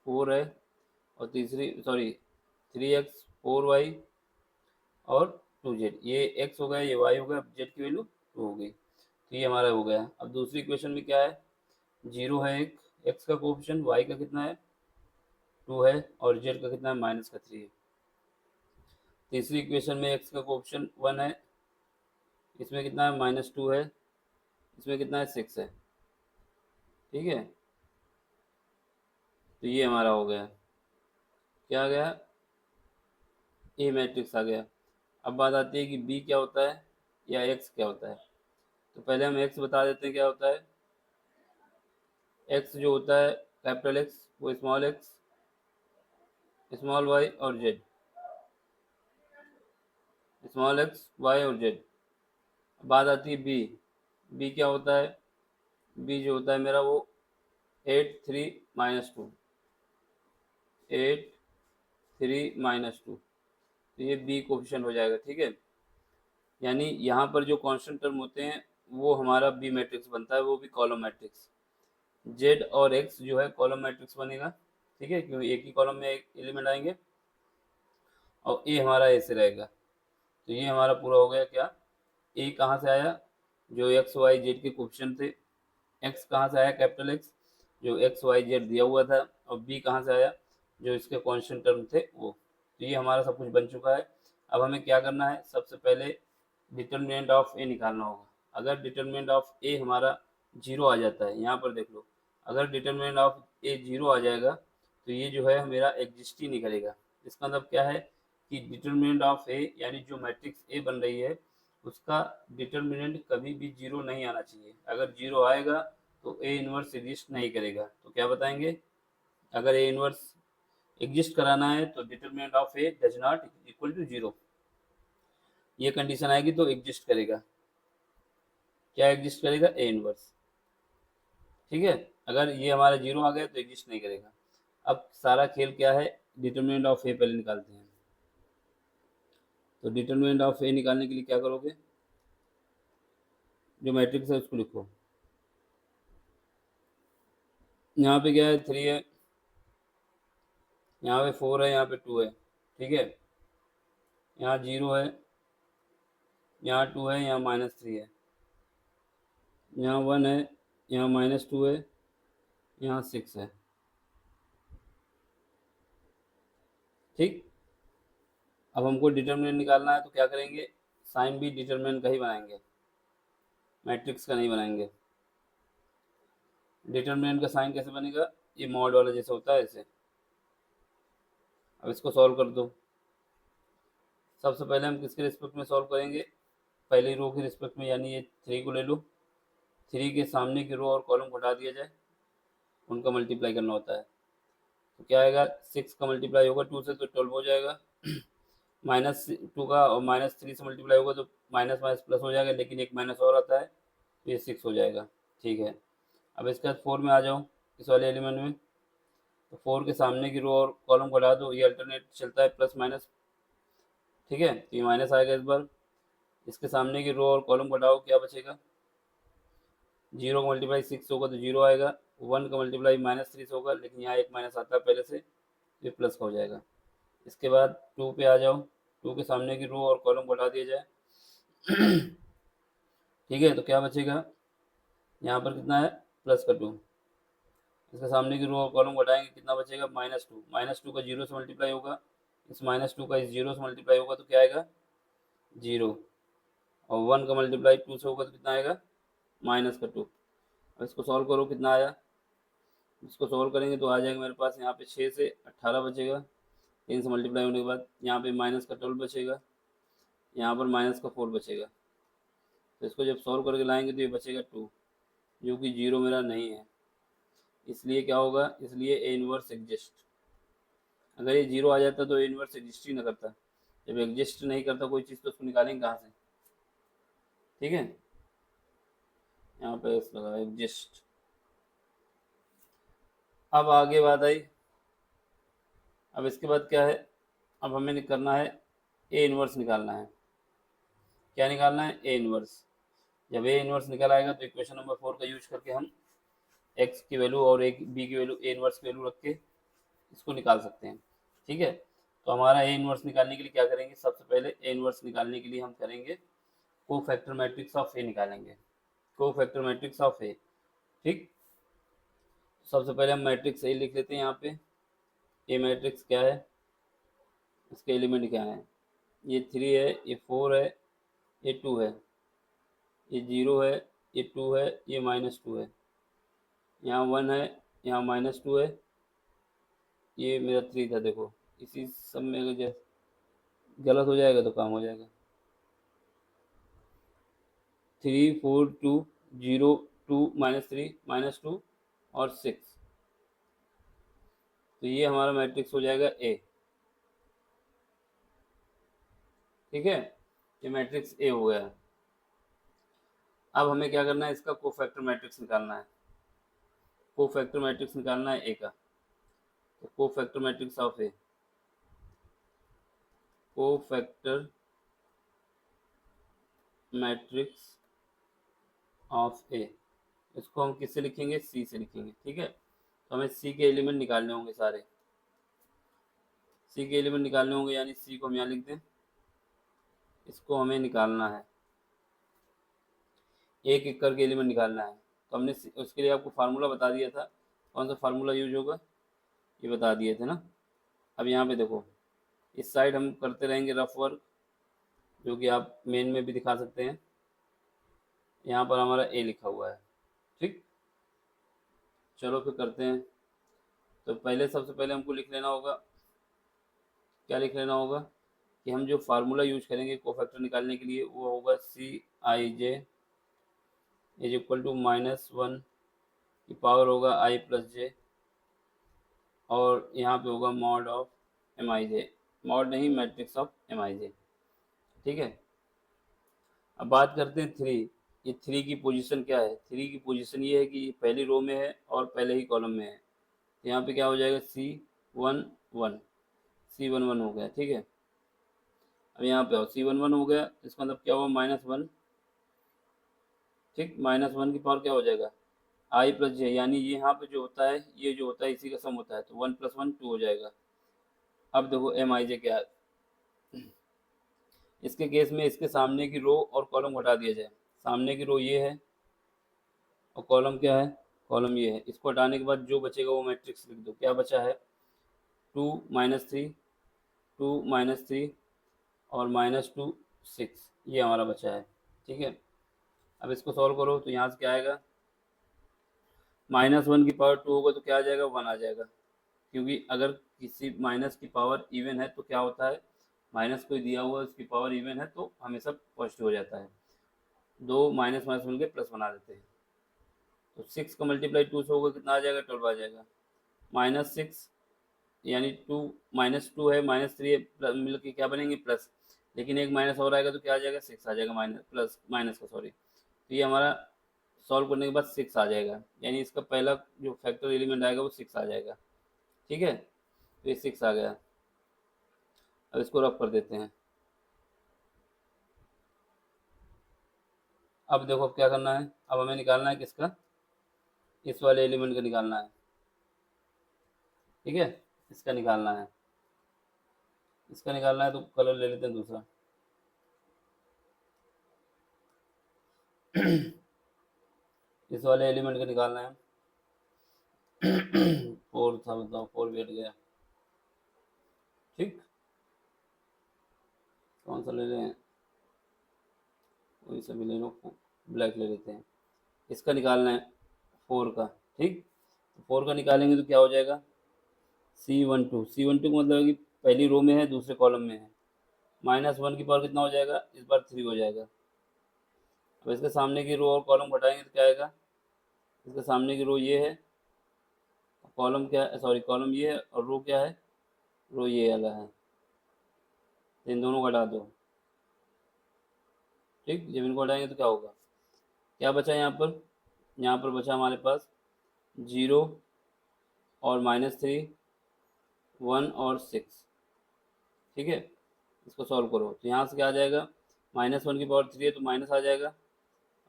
4 है, और तीसरी 3x 4y और 2z। ये x हो गया, ये y हो गया, अब z की वैल्यू 2 हो गई। तो ये हमारा हो गया। अब दूसरी इक्वेशन में क्या है, 0 है एक, x का कोफिशिएंट, y का कितना है 2 है, और z का कितना है -3 है। तीसरी इक्वेशन में x का कोफिशिएंट 1 है, इसमें कितना है -2 है, इसमें कितना है 6 है। ठीक है, तो ये हमारा हो गया, क्या आ गया, ए मैट्रिक्स आ गया। अब बात आती है कि बी क्या होता है या एक्स क्या होता है। तो पहले हम एक्स बता देते हैं क्या होता है। एक्स जो होता है कैपिटल एक्स, वो स्मॉल एक्स, स्मॉल वाई और जेड, स्मॉल एक्स वाई और जेड। बात आती है बी, बी क्या होता है, बी जो होता है मेरा वो 8 3 -2, 8 3 -2। तो ये बी कोफिशिएंट हो जाएगा। ठीक है, यानी यहाँ पर जो कांस्टेंट टर्म होते हैं वो हमारा बी मैट्रिक्स बनता है, वो भी कॉलम मैट्रिक्स। जेड और एक्स जो है कॉलम मैट्रिक्स बनेगा। ठीक है, क्योंकि एक ही कॉलम में एक एलिमेंट आएंगे, और ए हमारा ऐसे रहेगा। तो ये हमारा पूरा हो गया। क्या ए कहाँ से आया, जो एक्स वाई जेड के कोफिशिएंट थे। एक्स कहाँ से आया, कैपिटल एक्स, जो एक्स वाई जेड दिया हुआ था। और बी कहाँ से आया, जो इसके कांस्टेंट टर्म थे वो। तो ये हमारा सब कुछ बन चुका है। अब हमें क्या करना है, सबसे पहले डिटर्मिनेंट ऑफ ए निकालना होगा। अगर डिटर्मिनेंट ऑफ ए हमारा 0 आ जाता है, यहाँ पर देख लो, अगर डिटर्मिनेंट ऑफ ए 0 आ जाएगा तो ये जो है मेरा एग्जिस्ट ही निकलेगा। इसका मतलब क्या है कि डिटर्मिनेंट ऑफ ए यानी जो मैट्रिक्स ए बन रही है उसका डिटर्मिनेंट कभी भी 0 नहीं आना चाहिए। अगर 0 आएगा तो ए इनवर्स एग्जिस्ट नहीं करेगा। तो क्या बताएंगे, अगर ए इनवर्स एग्जिस्ट कराना है तो determinant of A does not equal to 0, ये कंडीशन आएगी तो एग्जिस्ट करेगा। क्या एग्जिस्ट करेगा, ए इनवर्स। ठीक है, अगर ये हमारा 0 आ गया तो एग्जिस्ट नहीं करेगा। अब सारा खेल क्या है, डिटर्मिनेंट ऑफ ए पहले निकालते हैं। तो डिटर्मिनेंट ऑफ ए निकालने के लिए क्या करोगे, जो मैट्रिक्स है उसको लिखो। यहाँ पे क्या है 3 है, यहाँ पे 4 है, यहाँ पे 2 है। ठीक है, यहाँ 0 है, यहाँ 2 है, यहाँ -3 है, यहाँ 1 है, यहाँ -2 है, यहाँ 6 है। ठीक, अब हमको डिटर्मिनेंट निकालना है तो क्या करेंगे, साइन भी डिटर्मिनेंट का ही बनाएंगे, मैट्रिक्स का नहीं बनाएंगे। डिटर्मिनेंट का साइन कैसे बनेगा, ये मॉड वाला जैसे होता है ऐसे। अब इसको सॉल्व कर दो। सबसे पहले हम किसके रिस्पेक्ट में सॉल्व करेंगे, पहली रो के रिस्पेक्ट में, यानी ये 3 को ले लो, 3 के सामने की रो और कॉलम को हटा दिया जाए, उनका मल्टीप्लाई करना होता है। तो क्या आएगा, 6 का मल्टीप्लाई होगा 2 से तो 12 हो जाएगा, -2 का और -3 से मल्टीप्लाई होगा तो माइनस माइनस प्लस हो जाएगा, लेकिन एक माइनस और आता है तो ये 6 हो जाएगा। ठीक है, अब इसके बाद 4 में आ जाओ, इस वाले एलिमेंट में। तो 4 के सामने की रो और कॉलम को हटा दो, ये अल्टरनेट चलता है प्लस माइनस। ठीक है, तो ये माइनस आएगा इस बार। इसके सामने की रो और कॉलम को हटाओ, क्या बचेगा, 0 का मल्टीप्लाई 6 होगा तो 0 आएगा, 1 का मल्टीप्लाई -3 से होगा, लेकिन यहाँ एक माइनस आता है पहले से, ये प्लस का हो जाएगा। इसके बाद 2 पे आ जाओ, 2 के सामने की रो और कॉलम को हटा दिया जाए। ठीक है, तो क्या बचेगा यहाँ पर, कितना है, +2। इसके सामने की रो और कॉलम को हटाएंगे, कितना बचेगा, -2। -2 का 0 से मल्टीप्लाई होगा, इस -2 का इस 0 से मल्टीप्लाई होगा तो क्या आएगा, 0। और 1 का मल्टीप्लाई 2 से होगा तो कितना आएगा, -2। अब इसको सॉल्व करो, कितना आया, इसको सॉल्व करेंगे तो आ जाएगा मेरे पास यहाँ पे 6 से 18 बचेगा, 3 से मल्टीप्लाई होने के बाद यहाँ पे -12 बचेगा, यहाँ पर -4 बचेगा। तो इसको जब सॉल्व करके लाएंगे तो ये बचेगा 2, जो कि 0 मेरा नहीं है, इसलिए क्या होगा, इसलिए ए इनवर्स एग्जिस्ट। अगर ये 0 आ जाता तो ए इनवर्स एग्जिस्ट ही ना करता। जब एग्जिस्ट नहीं करता कोई चीज़ तो उसको निकालेंगे कहाँ से। ठीक है, यहाँ पे एस लगा, एग्जिस्ट। अब आगे बात आई, अब इसके बाद क्या है, अब हमें करना है ए इनवर्स निकालना है। क्या निकालना है, ए इनवर्स। जब ए इनवर्स निकल आएगा तो इक्वेशन नंबर 4 का यूज करके हम एक्स की वैल्यू और एक बी की वैल्यू, ए इनवर्स की वैल्यू रख के इसको निकाल सकते हैं। ठीक है, तो हमारा ए इनवर्स निकालने के लिए क्या करेंगे, सबसे पहले ए इनवर्स निकालने के लिए हम करेंगे कोफैक्टर मैट्रिक्स ऑफ ए निकालेंगे, कोफैक्टर मैट्रिक्स ऑफ ए। ठीक, सबसे पहले हम मैट्रिक्स ए लिख लेते हैं यहाँ पे। ए मैट्रिक्स क्या है, इसके एलिमेंट क्या है, ये 3 है, ये 4 है, ये 2 है, ये 0 है, ये 2 है, ये -2 है, यहाँ 1 है, यहाँ -2 है, ये मेरा 3 था। देखो इसी सब में अगर गलत हो जाएगा तो काम हो जाएगा। 3 4 2 0 2 -3 -2 और 6, तो ये हमारा मैट्रिक्स हो जाएगा ए। ठीक है, ये मैट्रिक्स ए हो गया। अब हमें क्या करना है, इसका कोफैक्टर मैट्रिक्स निकालना है, कोफैक्टर मैट्रिक्स निकालना है ए का। तो cofactor matrix of A, cofactor matrix of A, इसको हम किससे लिखेंगे, सी से लिखेंगे। ठीक है, तो हमें सी के एलिमेंट निकालने होंगे सारे, सी के एलिमेंट निकालने होंगे, यानी सी को हम यहाँ लिख दें, इसको हमें निकालना है, एक एक करके एलिमेंट निकालना है। तो हमने उसके लिए आपको फार्मूला बता दिया था, कौन सा फार्मूला यूज होगा ये बता दिए थे ना। अब यहाँ पे देखो, इस साइड हम करते रहेंगे रफ वर्क, जो कि आप मेन में भी दिखा सकते हैं। यहाँ पर हमारा ए लिखा हुआ है। ठीक, चलो फिर करते हैं। तो पहले सबसे पहले हमको लिख लेना होगा, क्या लिख लेना होगा, कि हम जो फार्मूला यूज करेंगे कोफैक्टर निकालने के लिए वो होगा Cij इज इक्वल टू -1 की पावर होगा i प्लस जे, और यहाँ पे होगा मॉड ऑफ Mij, मॉड नहीं, मैट्रिक्स ऑफ Mij। ठीक है, अब बात करते हैं 3। ये 3 की पोजीशन क्या है, 3 की पोजीशन ये है कि ये पहली रो में है और पहले ही कॉलम में है। तो यहाँ पे क्या हो जाएगा, C11, C11 हो गया। ठीक है, अब यहाँ पे आओ, C11 हो गया, इसका मतलब क्या हुआ, -1। ठीक, -1 की पावर क्या हो जाएगा, i प्लस जे, यानी ये यहाँ पे जो होता है, ये जो होता है इसी का सम होता है, तो 1 + 1 2 हो जाएगा। अब देखो Mij क्या है, इसके केस में इसके सामने की रो और कॉलम हटा दिया जाए। सामने की रो ये है और कॉलम क्या है, कॉलम ये है। इसको हटाने के बाद जो बचेगा वो मैट्रिक्स लिख दो। क्या बचा है, 2 -3 2 -3 और -2 6, ये हमारा बचा है। ठीक है, अब इसको सॉल्व करो तो यहाँ से क्या आएगा, -1 की पावर 2 होगा तो क्या आ जाएगा, 1 आ जाएगा। क्योंकि अगर किसी माइनस की पावर इवन है तो क्या होता है, माइनस कोई दिया हुआ है उसकी पावर इवन है तो हमेशा पॉजिटिव हो जाता है। दो माइनस माइनस मिलकर प्लस बना देते हैं। तो 6 का मल्टीप्लाई 2 से होगा, कितना आ जाएगा, 12 आ जाएगा। -6 यानी 2 -2 है, -3 है, मिल के क्या बनेंगे, प्लस। लेकिन एक माइनस और आएगा तो क्या आ जाएगा, 6 आ जाएगा, माइनस प्लस माइनस का सॉरी। तो ये हमारा सॉल्व करने के बाद 6 आ जाएगा, यानी इसका पहला जो फैक्टर एलिमेंट आएगा वो 6 आ जाएगा। ठीक है, तो ये 6 आ गया। अब इसको रफ कर देते हैं। अब देखो अब क्या करना है, अब हमें निकालना है किसका, इस वाले एलिमेंट का निकालना है। ठीक है, इसका निकालना है। इसका निकालना है तो कलर ले लेते हैं दूसरा। इस वाले एलिमेंट का निकालना है। 4 था, बताओ 4 भी हट गया। ठीक, कौन सा ले लें, वही सभी ले लो, ब्लैक ले लेते हैं। इसका निकालना है 4 का। ठीक, तो 4 का निकालेंगे तो क्या हो जाएगा, C12। C12 का मतलब है कि पहली रो में है, दूसरे कॉलम में है। -1 की पावर कितना हो जाएगा, इस बार 3 हो जाएगा। अब इसके सामने की रो और कॉलम घटाएंगे तो क्या आएगा, इसके सामने की रो ये है, कॉलम क्या है, सॉरी कॉलम ये है और रो क्या है, रो ये वाला है। तो इन दोनों को हटा दो। ठीक, जब इनको हटाएंगे तो क्या होगा, क्या बचा यहाँ पर, यहाँ पर बचा हमारे पास 0 और -3, 1 और 6। ठीक है, इसको सॉल्व करो तो यहाँ से क्या आ जाएगा, -1 की पावर 3 है तो माइनस आ जाएगा,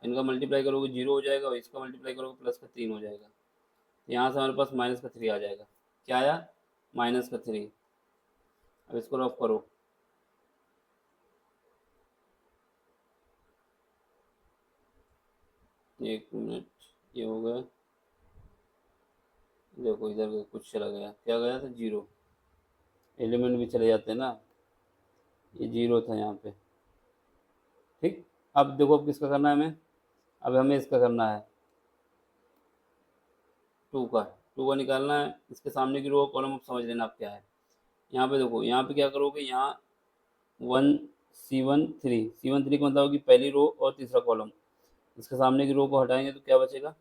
इनका मल्टीप्लाई करोगे 0 हो जाएगा और इसका मल्टीप्लाई करोगे प्लस का 3 हो जाएगा। तो यहाँ से हमारे पास -3 आ जाएगा। क्या आया, -3। अब इसको रफ करो। एक मिनट, ये हो गया, देखो इधर कुछ चला गया, क्या गया था, 0। एलिमेंट भी चले जाते हैं ना, ये 0 था यहाँ पे। ठीक, अब देखो अब किसका करना है हमें, अब हमें इसका करना है 2 का निकालना है। इसके सामने की रो कॉलम अब समझ लेना आप क्या है। यहाँ पे देखो, यहाँ पे क्या करोगे, यहाँ 1 C13 का मतलब कि पहली रो और तीसरा कॉलम, इसके सामने की रो को हटाएंगे तो क्या बचेगा,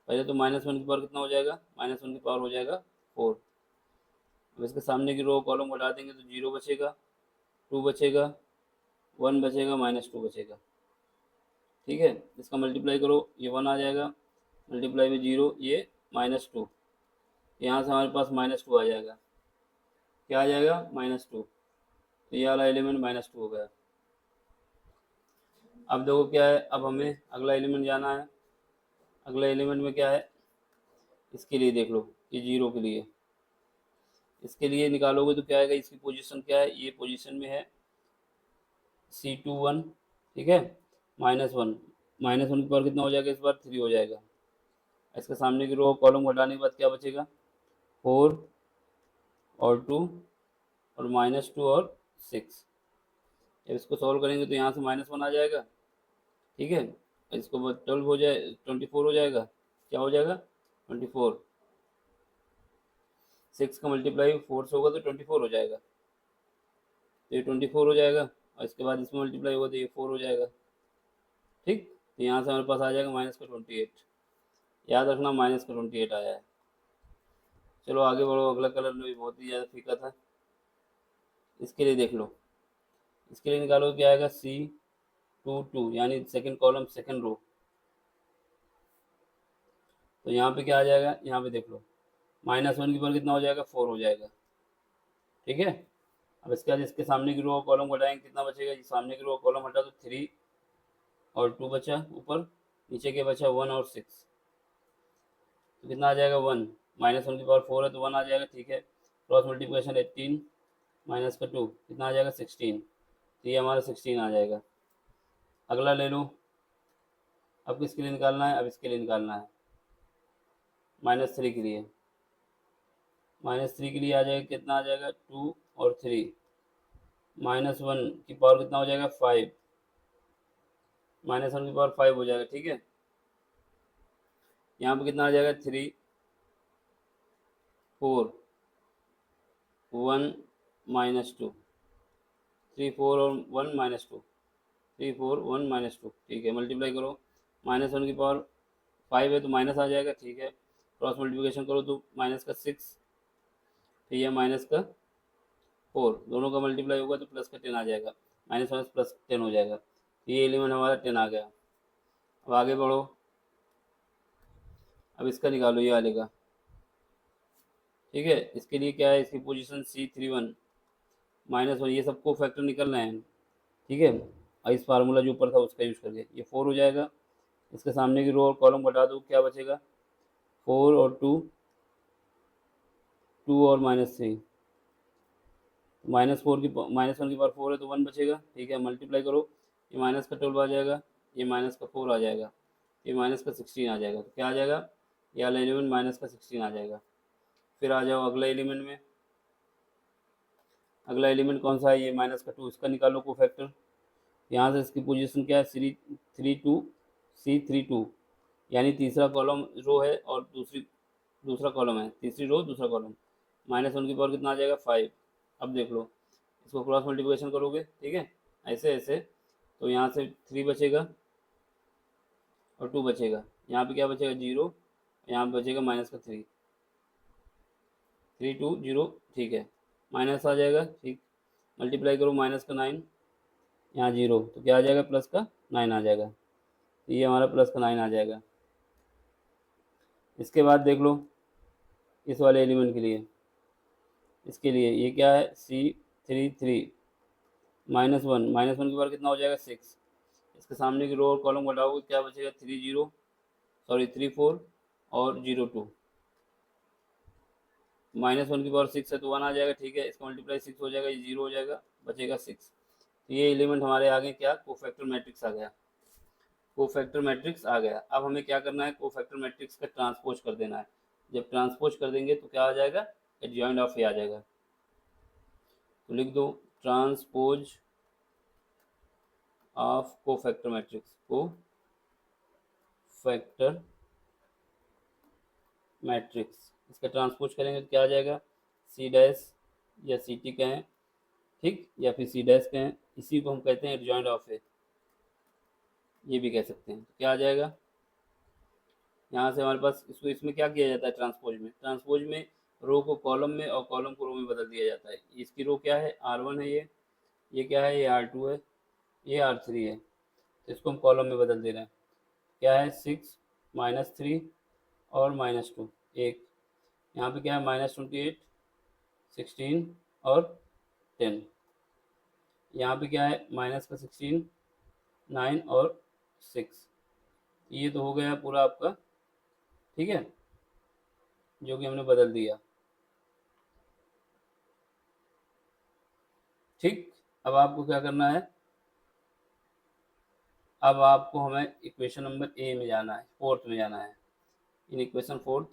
पहले तो -1 की पावर कितना हो जाएगा, -1 की पावर हो जाएगा 4। अब इसके सामने की रो कॉलम हटा देंगे तो 0 बचेगा, 2 बचेगा, 1 बचेगा, -2 बचेगा। ठीक है, इसका मल्टीप्लाई करो, ये 1 आ जाएगा, मल्टीप्लाई में 0, ये -2, यहाँ से हमारे पास -2 आ जाएगा। क्या आ जाएगा, -2। तो ये वाला एलिमेंट -2 हो गया। अब देखो क्या है, अब हमें अगला एलिमेंट जाना है। अगला एलिमेंट में क्या है, इसके लिए देख लो, ये 0 के लिए, इसके लिए निकालोगे तो क्या आएगा, इसकी पोजीशन क्या है, ये पोजीशन में है C21। ठीक है, -1, -1 की पावर कितना हो जाएगा, इस बार 3 हो जाएगा। इसके सामने की रो कॉलम हटाने के बाद क्या बचेगा, 4 और 2 और -2 और 6। जब इसको सॉल्व करेंगे तो यहाँ से -1 आ जाएगा। ठीक है, इसको बाद 12 हो जाए, 24 हो जाएगा। क्या हो जाएगा, 24। 6 का मल्टीप्लाई 4 से होगा तो 24 हो जाएगा, तो ये 24 हो जाएगा और इसके बाद इसमें मल्टीप्लाई होगा तो ये 4 हो जाएगा। ठीक, तो यहाँ से हमारे पास आ जाएगा -28। याद रखना -28 आया है। चलो आगे बढ़ो, अगला कलर में भी बहुत ही ज़्यादा फीका था, इसके लिए देख लो। इसके लिए निकालो क्या आएगा, C22 यानी सेकंड कॉलम सेकंड रो। तो यहाँ पे क्या आ जाएगा, यहाँ पे देख लो, -1 की पावर कितना हो जाएगा, 4 हो जाएगा। ठीक है, अब इसके बाद इसके सामने की रो कॉलम हटाएंगे, कितना बचेगा, ये सामने की रो कॉलम हटा तो 3 और 2 बचा ऊपर, नीचे के बचा 1 और 6। तो कितना आ जाएगा, 1। -1 की पावर 4 है तो 1 आ जाएगा। ठीक है, क्रॉस मल्टीप्लिकेशन 18 माइनस का 2 कितना आ जाएगा, 16। तो ये हमारा 16 आ जाएगा। अगला ले लो, अब किसके लिए निकालना है, अब इसके लिए निकालना है -3 के लिए। -3 के लिए आ जाएगा, कितना आ जाएगा, 2 और 3। -1 की पावर कितना हो जाएगा, 5। -1 की पावर 5 हो जाएगा। ठीक है, यहाँ पे कितना आ जाएगा, 3, 4, 1, -2, 3, 4 और 1 -2, 3, 4, 1 -2। ठीक है, मल्टीप्लाई करो, -1 की पावर 5 है तो माइनस आ जाएगा। ठीक है, क्रॉस मल्टीप्लिकेशन करो तो माइनस का 6, फिर यह माइनस का 4, दोनों का मल्टीप्लाई होगा तो प्लस का 10 आ जाएगा, -1 प्लस 10 हो जाएगा। ये एलिमेंट हमारा 10 आ गया। अब आगे बढ़ो, अब इसका निकालो ये वाले का। ठीक है, इसके लिए क्या है, इसकी पोजीशन C31 -1, ये सबको फैक्टर निकलना है। ठीक है, और इस फार्मूला जो ऊपर था उसका यूज़ करके ये 4 हो जाएगा। इसके सामने की रो और कॉलम घटा दो, क्या बचेगा, 4 और 2, 2 और -3, -4 की -1 की पावर 4 है तो 1 बचेगा, ठीक है। मल्टीप्लाई करो, ये माइनस का 12 आ जाएगा, ये माइनस का 4 आ जाएगा, ये माइनस का 16 आ जाएगा, तो क्या आ जाएगा, ये वाला एलिमेंट माइनस का 16 आ जाएगा। फिर आ जाओ अगला एलिमेंट में, अगला एलिमेंट कौन सा है, ये माइनस का 2, इसका निकालो कोफैक्टर। यहाँ से इसकी पोजीशन क्या है, C32, यानी तीसरा कॉलम रो है और दूसरा कॉलम है, तीसरी रो दूसरा कॉलम। -1 की पावर कितना आ जाएगा, 5। अब देख लो, इसको क्रॉस मल्टीप्लिकेशन करोगे, ठीक है, ऐसे ऐसे, तो यहाँ से 3 बचेगा और 2 बचेगा, यहाँ पे क्या बचेगा, 0, यहाँ पे बचेगा माइनस का 3, 3 2 0, ठीक है, माइनस आ जाएगा, ठीक। मल्टीप्लाई करो माइनस का 9, यहाँ 0, तो क्या आ जाएगा, प्लस का 9 आ जाएगा, तो ये हमारा प्लस का 9 आ जाएगा। इसके बाद देख लो इस वाले एलिमेंट के लिए, इसके लिए ये क्या है, C33 -1 की बार कितना हो जाएगा, 6। इसके सामने की रो और कॉलम घटाओगे, क्या बचेगा, 3 4 और 0 2। -1 की पावर 6 है तो 1 आ जाएगा, ठीक है। इसका मल्टीप्लाई 6 हो जाएगा, ये 0 हो जाएगा, बचेगा 6। तो ये एलिमेंट हमारे आगे क्या, कोफैक्टर मैट्रिक्स आ गया, कोफैक्टर मैट्रिक्स आ गया। अब हमें क्या करना है, कोफैक्टर मैट्रिक्स का ट्रांसपोज कर देना है। जब ट्रांसपोज कर देंगे तो क्या आ जाएगा, एडजॉइंट ऑफ ए आ जाएगा। तो लिख दो transpose of cofactor matrix, cofactor matrix, इसका ट्रांसपोज करेंगे तो क्या आ जाएगा, C डैश या CT कहें, ठीक, या फिर C डैश कहें, इसी को हम कहते हैं एडजॉइंट ऑफ ए, ये भी कह सकते हैं। तो क्या आ जाएगा, यहाँ से हमारे पास इसको, इसमें क्या किया जाता है, ट्रांसपोज में रो को कॉलम में और कॉलम को रो में बदल दिया जाता है। इसकी रो क्या है, R1 है, ये क्या है, ये R2 है, ये R3 है, तो इसको हम कॉलम में बदल दे रहे हैं। क्या है, 6 -3 और -2, एक यहाँ पे क्या है, -28 16 और 10, यहाँ पे क्या है, माइनस का 16 9 और 6। ये तो हो गया पूरा आपका, ठीक है, जो कि हमने बदल दिया, ठीक। अब आपको क्या करना है, अब आपको हमें इक्वेशन नंबर ए में जाना है, फोर्थ में जाना है, इन इक्वेशन फोर्थ,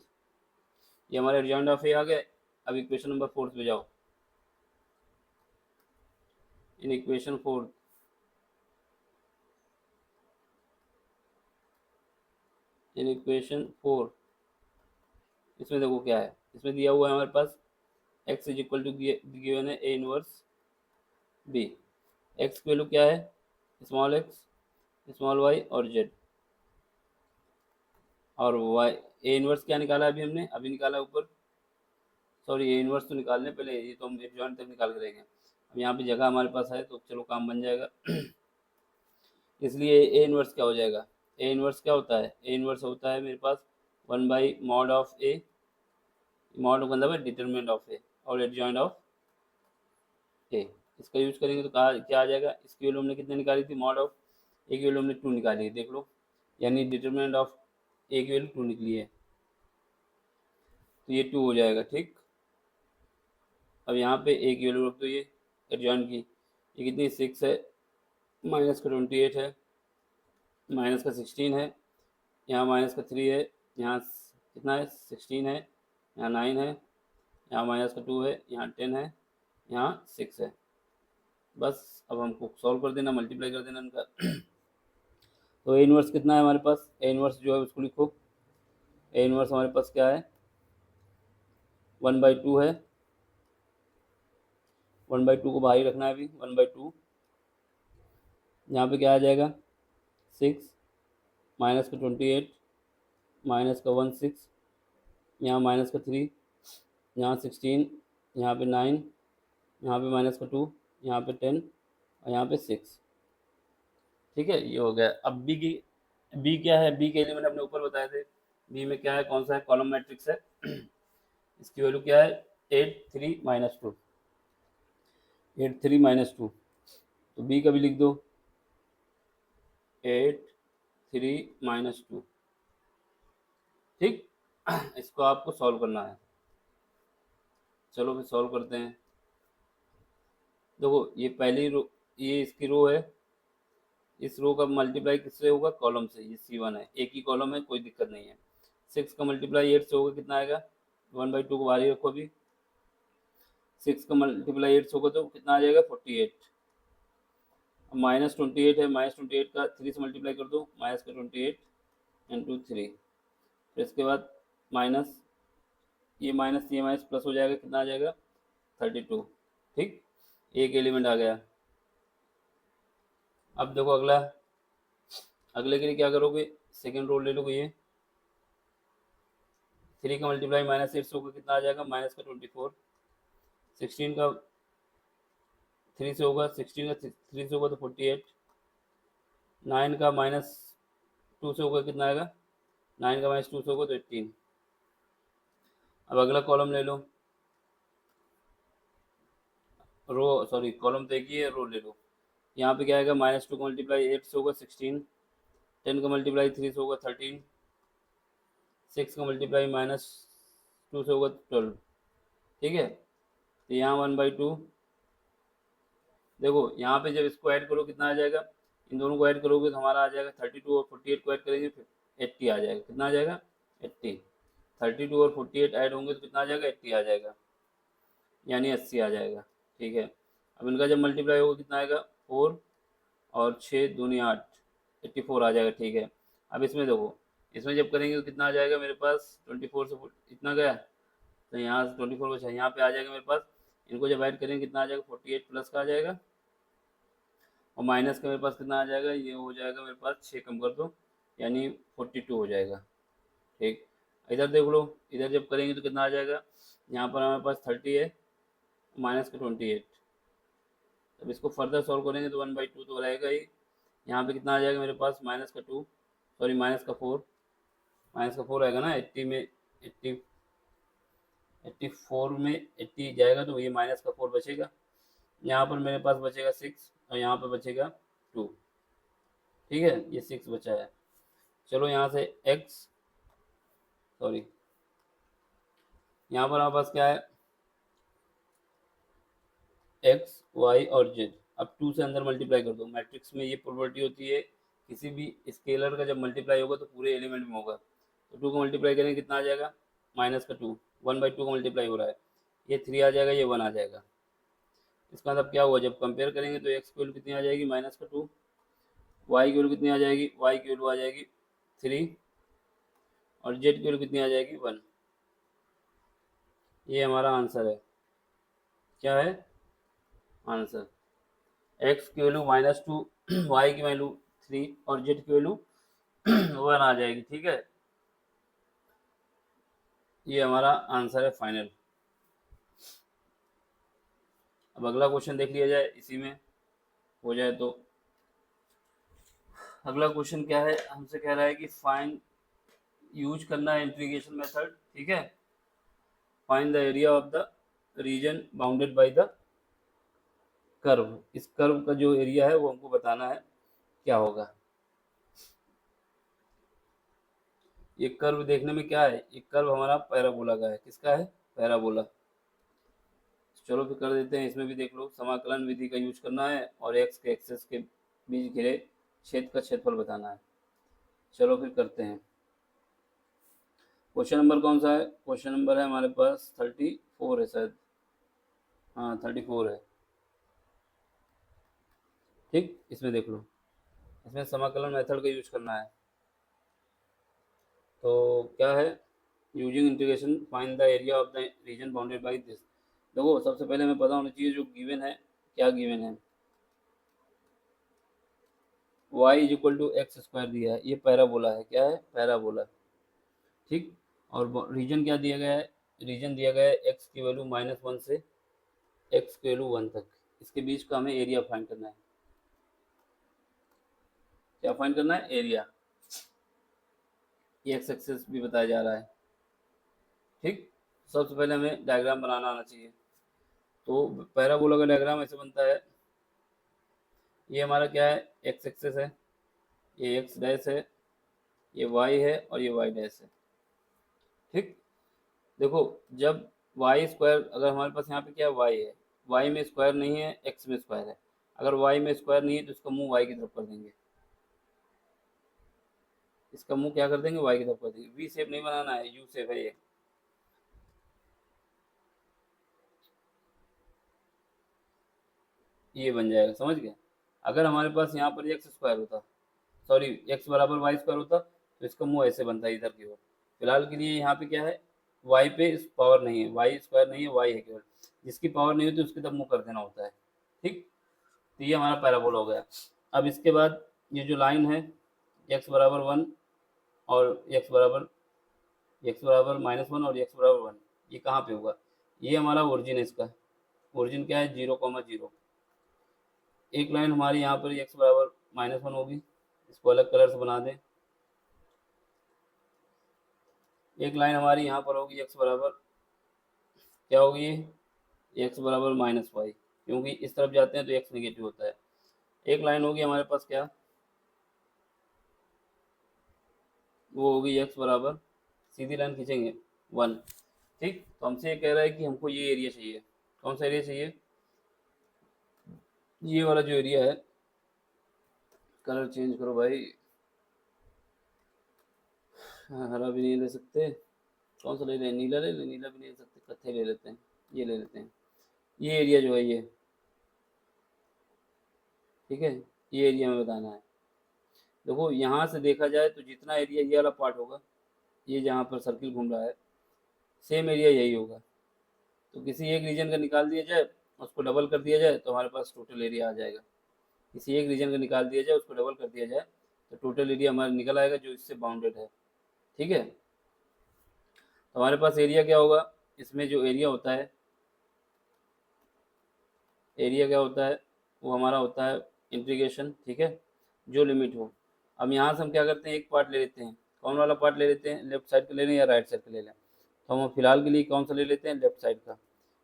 ये हमारे एडजॉइंट ऑफ ए आ गए। अब इक्वेशन नंबर फोर्थ में जाओ, in equation fourth, in equation 4, इसमें देखो क्या है, इसमें दिया हुआ है हमारे पास x is equal to, given है ए इनवर्स बी। एक्स की वैल्यू क्या है, स्मॉल एक्स, स्मॉल वाई और जेड, और वाई ए इनवर्स क्या निकाला अभी हमने, अभी निकाला ऊपर, सॉरी ए इनवर्स तो निकालने पहले, ये तो हम एडजॉइंट तक निकाल के रहेंगे। अब यहाँ पे जगह हमारे पास है तो चलो काम बन जाएगा। इसलिए ए इनवर्स क्या हो जाएगा, ए इनवर्स क्या होता है, ए इनवर्स होता है मेरे पास 1/mod ऑफ ए, मॉड मतलब है डिटरमिनेंट ऑफ ए और एडजॉइंट ऑफ ए। इसका यूज करेंगे तो कहा क्या आ जाएगा, इसकी वैल्यू हमने कितने निकाली थी, मॉड ऑफ ए की वैल्यू हमने 2 निकाली है, देख लो, यानी डिटरमिनेंट ऑफ ए की वैल्यू 2 निकली है, तो ये 2 हो जाएगा, ठीक। अब यहाँ पे ए की वैल्यू रख दो, ये एडजॉइंट की, ये कितनी 6 है, माइनस का 28 है, माइनस का 16 है, यहाँ माइनस का 3 है, यहाँ कितना है 16 है, यहाँ 9 है, यहाँ माइनस का 2 है, यहाँ 10 है, यहाँ 6 है। बस अब हमको सॉल्व कर देना, मल्टीप्लाई कर देना इनका। तो ए इनवर्स कितना है हमारे पास, ए इनवर्स जो है उसको लिखो, ए इनवर्स हमारे पास क्या है, 1/2 है, 1/2 को बाहर ही रखना है अभी, 1/2, यहाँ पे क्या आ जाएगा, 6 माइनस का 28 माइनस का 16, यहाँ माइनस का 3, यहाँ 16, यहाँ पे 9, यहाँ पे माइनस का 2, यहाँ पे 10 और यहाँ पे 6, ठीक है, ये हो गया। अब बी क्या है, बी के एलिमेंट हमने ऊपर बताए थे, बी में क्या है, कौन सा है, कॉलम मैट्रिक्स है। इसकी वैल्यू क्या है, 8 3 -2, 8 3 -2, तो बी का भी लिख दो 8 3 -2, ठीक। इसको आपको सॉल्व करना है, चलो फिर सॉल्व करते हैं। देखो ये पहली रो, ये इसकी रो है, इस रो का मल्टीप्लाई किससे होगा, कॉलम से, ये C1 है, एक ही कॉलम है, कोई दिक्कत नहीं है। 6 का मल्टीप्लाई 8 से होगा, कितना आएगा, 1/2 को बाहर ही रखो अभी, 6 का मल्टीप्लाई 8 से होगा तो कितना आ जाएगा, 48। -28 है, -28 का 3 से मल्टीप्लाई कर दो, -28 इंटू 3, फिर इसके बाद माइनस, ये माइनस प्लस हो जाएगा, कितना आ जाएगा, 32। ठीक, एक एलिमेंट आ गया। अब देखो अगला, अगले के लिए क्या करोगे, सेकेंड रो ले लो, ये 3 का मल्टीप्लाई -8 से होगा, कितना आ जाएगा, -24। 16 का 3 से होगा, 16 का 3 से होगा तो 48। 9 का -2 से होगा, कितना आएगा, 9 का -2 से होगा तो 18। अब अगला कॉलम ले लो, रो सॉरी कॉलम तो एक ही है, रो ले लो। यहाँ पे क्या आएगा, -2 का मल्टीप्लाई 8 से होगा 16, 10 का मल्टीप्लाई 3 से होगा 13, 6 का मल्टीप्लाई -2 से होगा 12। ठीक है, तो यहाँ 1/2, देखो यहाँ पे जब इसको ऐड करो कितना आ जाएगा, इन दोनों को ऐड करोगे तो हमारा आ जाएगा 32, और 48 को ऐड करेंगे फिर 80 आ जाएगा, कितना आ जाएगा, 80। 32 और 48 ऐड होंगे तो कितना आ जाएगा, 80 आ जाएगा, यानी 80 आ जाएगा। ठीक है, अब इनका जब मल्टीप्लाई होगा कितना आएगा, 4 और 6 दूनी 8, 84 आ जाएगा। ठीक है, अब इसमें देखो, इसमें जब करेंगे तो कितना आ जाएगा मेरे पास, 24 से इतना गया, तो यहाँ से 24 बचा, यहाँ पे आ जाएगा मेरे पास, इनको जब ऐड करेंगे कितना आ जाएगा, 48 प्लस का आ जाएगा, और माइनस का मेरे पास कितना आ जाएगा, ये हो जाएगा मेरे पास 6 कम कर दो, यानी 42 हो जाएगा। ठीक, इधर देख लो, इधर जब करेंगे तो कितना आ जाएगा, यहाँ पर हमारे पास 30 है, माइनस का 28। अब इसको फर्दर सॉल्व करेंगे तो 1/2 तो रहेगा ही, यहाँ पे कितना आ जाएगा मेरे पास, -2, सॉरी -4, -4 आएगा ना, 80 में 80, 84 में 80 जाएगा तो ये -4 बचेगा, यहाँ पर मेरे पास बचेगा 6, और यहाँ पर बचेगा 2। ठीक है, ये 6 बचा है। चलो यहाँ से x, सॉरी यहाँ पर हमारे पास क्या है, x y और z। अब 2 से अंदर मल्टीप्लाई कर दो, मैट्रिक्स में ये प्रॉपर्टी होती है, किसी भी स्केलर का जब मल्टीप्लाई होगा तो पूरे एलिमेंट में होगा, तो 2 का मल्टीप्लाई करेंगे कितना आ जाएगा, -2, 1/2 का मल्टीप्लाई हो रहा है, ये 3 आ जाएगा, ये 1 आ जाएगा। इसका मतलब क्या हुआ, जब कंपेयर करेंगे तो x की वैल्यू कितनी आ जाएगी, -2, y की वैल्यू कितनी आ जाएगी, y की वैल्यू आ जाएगी 3, और z की वैल्यू कितनी आ जाएगी, 1। ये हमारा आंसर है, क्या है आंसर, x की वैल्यू -2, y की वैल्यू 3, और z की वैल्यू 1 आ जाएगी। ठीक है, ये हमारा आंसर है फाइनल। अब अगला क्वेश्चन देख लिया जाए, इसी में हो जाए तो। अगला क्वेश्चन क्या है, हमसे कह रहा है कि फाइंड, यूज करना है इंटीग्रेशन मेथड। ठीक है, find the area of the reason bounded by the curve. इस कर्व का जो एरिया है वो हमको बताना है, क्या होगा। ये कर्व देखने में क्या है, ये कर्व हमारा पैराबोला का है, किसका है, पैराबोला। चलो फिर कर देते हैं, इसमें भी देख लो, समाकलन विधि का यूज करना है, और एक्स के एक्सेस के बीच घिरे छेद का क्षेत्रफल बताना है। चलो फिर करते हैं। क्वेश्चन नंबर कौन सा है, क्वेश्चन नंबर है हमारे पास 34 है शायद, हाँ 34 है। ठीक, इसमें देख लो, इसमें समाकलन मेथड का यूज करना है। तो क्या है, using integration find the area of the reason bounded by this. देखो सबसे पहले हमें पता होना चाहिए जो गिवन है, क्या गिवन है, y is equal to X square दिया है, ये पैराबोला है, क्या है, पैराबोला। ठीक, और रीजन क्या दिया गया है, रीजन दिया गया है x की वैल्यू -1 से x की वैल्यू 1 तक, इसके बीच का हमें एरिया फाइंड करना है। क्या फाइंड करना है, एरिया। ये एक्स एक्सिस भी बताया जा रहा है। ठीक, सबसे पहले हमें डायग्राम बनाना आना चाहिए। तो पैराबोला का डायग्राम ऐसे बनता है, ये हमारा क्या है, एक्स एक्सिस है, ये एक्स डैश है, ये वाई है, और ये वाई डैश है। ठीक, देखो जब वाई स्क्वायर, अगर हमारे पास यहाँ पे क्या है, वाई है, वाई में स्क्वायर नहीं है, एक्स में स्क्वायर है। अगर वाई में स्क्वायर नहीं है तो इसका मुंह वाई की तरफ कर देंगे, इसका मुंह क्या कर देंगे, वाई की तरफ कर देंगे। वी शेप नहीं बनाना है, यू शेप है ये बन जाएगा, समझ गए। अगर हमारे पास यहाँ पर एक्स स्क्वायर होता, सॉरी एक्स बराबर वाई स्क्वायर होता, तो इसका मुंह ऐसे बनता है इधर की ओर। फिलहाल के लिए यहाँ पे क्या है, वाई पे पावर नहीं है, वाई स्क्वायर नहीं है, वाई है केवल। जिसकी पावर नहीं होती उसकी तरफ मुंह कर देना होता है, ठीक। तो ये हमारा पैराबोला हो गया। अब इसके बाद ये जो लाइन है एक्स बराबर वन और एक्स बराबर माइनस वन और एक्स बराबर वन, ये कहाँ पे होगा, ये हमारा ओरिजिन है। इसका ओरिजिन क्या है, 0,0। एक लाइन हमारी यहाँ पर एक्स बराबर माइनस वन होगी, इसको अलग कलर से बना दें। एक लाइन हमारी यहाँ पर होगी एक्स बराबर क्या होगी, एक्स बराबर माइनस वाई, क्योंकि इस तरफ जाते हैं तो एक्स निगेटिव होता है। एक लाइन होगी हमारे पास क्या, वो होगी एक्स बराबर, सीधी लाइन खींचेंगे वन, ठीक। तो हमसे ये कह रहा है कि हमको ये एरिया चाहिए। कौन सा एरिया चाहिए, ये वाला जो एरिया है, कलर चेंज करो भाई, हाँ, हरा भी नहीं ले सकते, कौन सा ले लें, नीला ले लें, नीला भी नहीं ले सकते, कत्थे ले लेते हैं, ये ले लेते हैं। ये एरिया जो है ये, ठीक है, ये एरिया हमें बताना है। देखो यहाँ से देखा जाए तो जितना एरिया ये वाला पार्ट होगा, ये जहाँ पर सर्किल घूम रहा है, सेम एरिया यही होगा। तो किसी एक रीजन का निकाल दिया जाए, उसको डबल कर दिया जाए तो हमारे पास टोटल एरिया आ जाएगा। किसी एक रीजन का निकाल दिया जाए, उसको डबल कर दिया जाए तो टोटल एरिया हमारा निकल आएगा जो इससे बाउंडेड है, ठीक है। तो हमारे पास एरिया क्या होगा, इसमें जो एरिया होता है, एरिया क्या होता है, वो हमारा होता है इंटीग्रेशन, ठीक है, जो लिमिट हो। अब यहाँ से हम क्या करते हैं, एक पार्ट ले लेते हैं, कौन वाला पार्ट ले लेते हैं, लेफ्ट साइड का ले लें या राइट साइड का ले लें। तो हम फिलहाल के लिए कौन सा ले लेते हैं, लेफ्ट साइड का,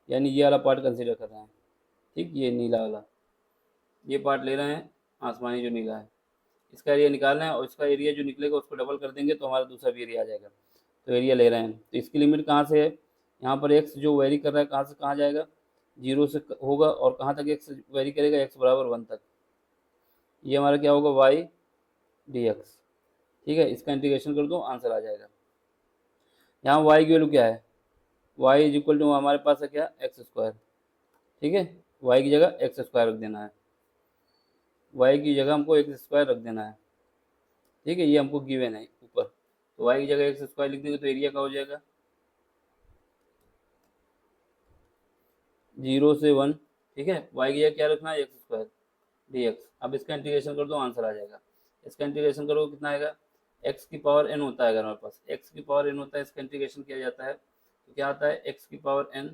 यानी ये वाला पार्ट कंसिडर कर रहे हैं, ठीक। ये नीला वाला, ये पार्ट ले रहे हैं, आसमानी जो नीला है, इसका एरिया निकालना है और इसका एरिया जो निकलेगा उसको डबल कर देंगे तो हमारा दूसरा भी एरिया आ जाएगा। तो एरिया ले रहे हैं तो इसकी लिमिट कहाँ से है, यहाँ पर एक्स जो वेरी कर रहा है कहाँ से कहाँ जाएगा, जीरो से होगा, और कहाँ तक एक्स वेरी करेगा, एक्स बराबर वन तक। ये हमारा क्या होगा, वाई डी एक्स, ठीक है। इसका इंटीग्रेशन कर दो, आंसर आ जाएगा। यहाँ वाई की वैल्यू क्या है, वाई इज इक्वल टू हमारे पास है क्या, एक्स स्क्वायर, ठीक है। वाई की जगह एक्स स्क्वायर रख देना है, वाई की जगह हमको एक्स स्क्वायर रख देना है, ठीक है। ये हमको गिवन है ऊपर, तो वाई की जगह एक्स स्क्वायर लिख देंगे तो एरिया का हो जाएगा 0 से 1, ठीक है। वाई की जगह क्या रखना है, एक्स स्क्वायर डी एक्स। अब इसका इंटीग्रेशन कर दो, आंसर आ जाएगा। इसका इंटीग्रेशन करो कितना आएगा, एक्स की पावर एन होता है, अगर हमारे पास एक्स की पावर एन होता है, इसका इंटीग्रेशन किया जाता है तो क्या आता है, एक्स की power N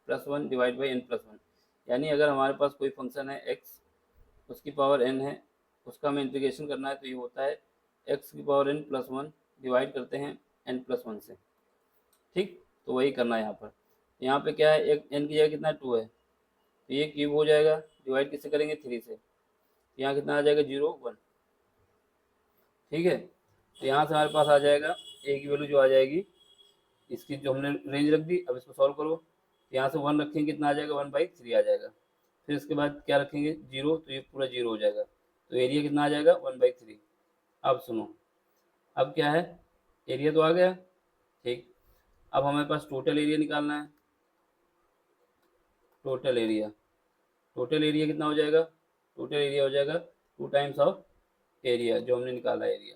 plus one divide by N plus one. यानी अगर हमारे पास कोई फंक्शन है एक्स, उसकी पावर एन है, उसका हमें इंटीग्रेशन करना है तो ये होता है एक्स की power N plus one divide करते हैं एन प्लस वन से, ठीक। तो वही करना है यहाँ पर। यहाँ पे क्या है, एक एन की जगह कितना टू है, तो ये क्यूब हो जाएगा, डिवाइड किससे करेंगे, थ्री से, तो यहाँ कितना आ जाएगा, 0 1, ठीक है। तो यहाँ से हमारे पास आ जाएगा ए की वैल्यू जो आ जाएगी, इसकी जो हमने रेंज रख दी। अब इसको सॉल्व करो, तो यहाँ से वन रखेंगे कितना आ जाएगा, 1/3 आ जाएगा। फिर इसके बाद क्या रखेंगे, जीरो, तो ये पूरा जीरो हो जाएगा, तो एरिया कितना आ जाएगा, 1/3। अब सुनो, अब क्या है, एरिया तो आ गया, ठीक। अब हमारे पास टोटल एरिया निकालना है, टोटल एरिया, टोटल एरिया कितना हो जाएगा, टोटल एरिया हो जाएगा 2 टाइम्स ऑफ एरिया जो हमने निकाला है एरिया।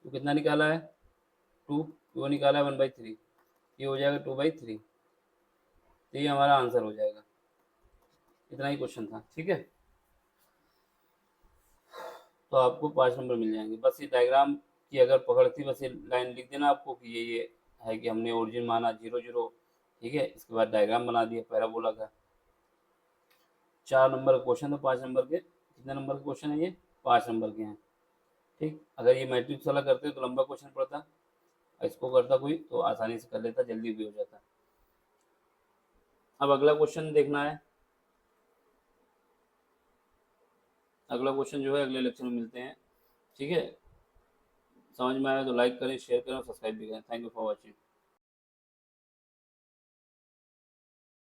तो कितना निकाला है, टू, वो निकाला है 1/3, ये हो जाएगा 2/3। तो ये हमारा आंसर हो जाएगा। इतना ही क्वेश्चन था, ठीक है। तो आपको 5 नंबर मिल जाएंगे। बस ये डायग्राम की अगर पकड़ थी, बस ये लाइन लिख देना आपको कि ये है कि हमने ओरिजिन माना 0 0, ठीक है। इसके बाद डायग्राम बना दिया पैराबोला का। 4 नंबर का क्वेश्चन था, 5 नंबर के, कितने नंबर के क्वेश्चन है ये, 5 नंबर के हैं, ठीक। अगर ये मैट्रिक्स वाला करते तो लंबा क्वेश्चन पड़ता, इसको करता कोई तो आसानी से कर लेता, जल्दी भी हो जाता। अब अगला क्वेश्चन देखना है, अगला क्वेश्चन जो है अगले लेक्चर में मिलते हैं, ठीक है। समझ में आया तो लाइक करें, शेयर करें और सब्सक्राइब भी करें। Thank you for watching.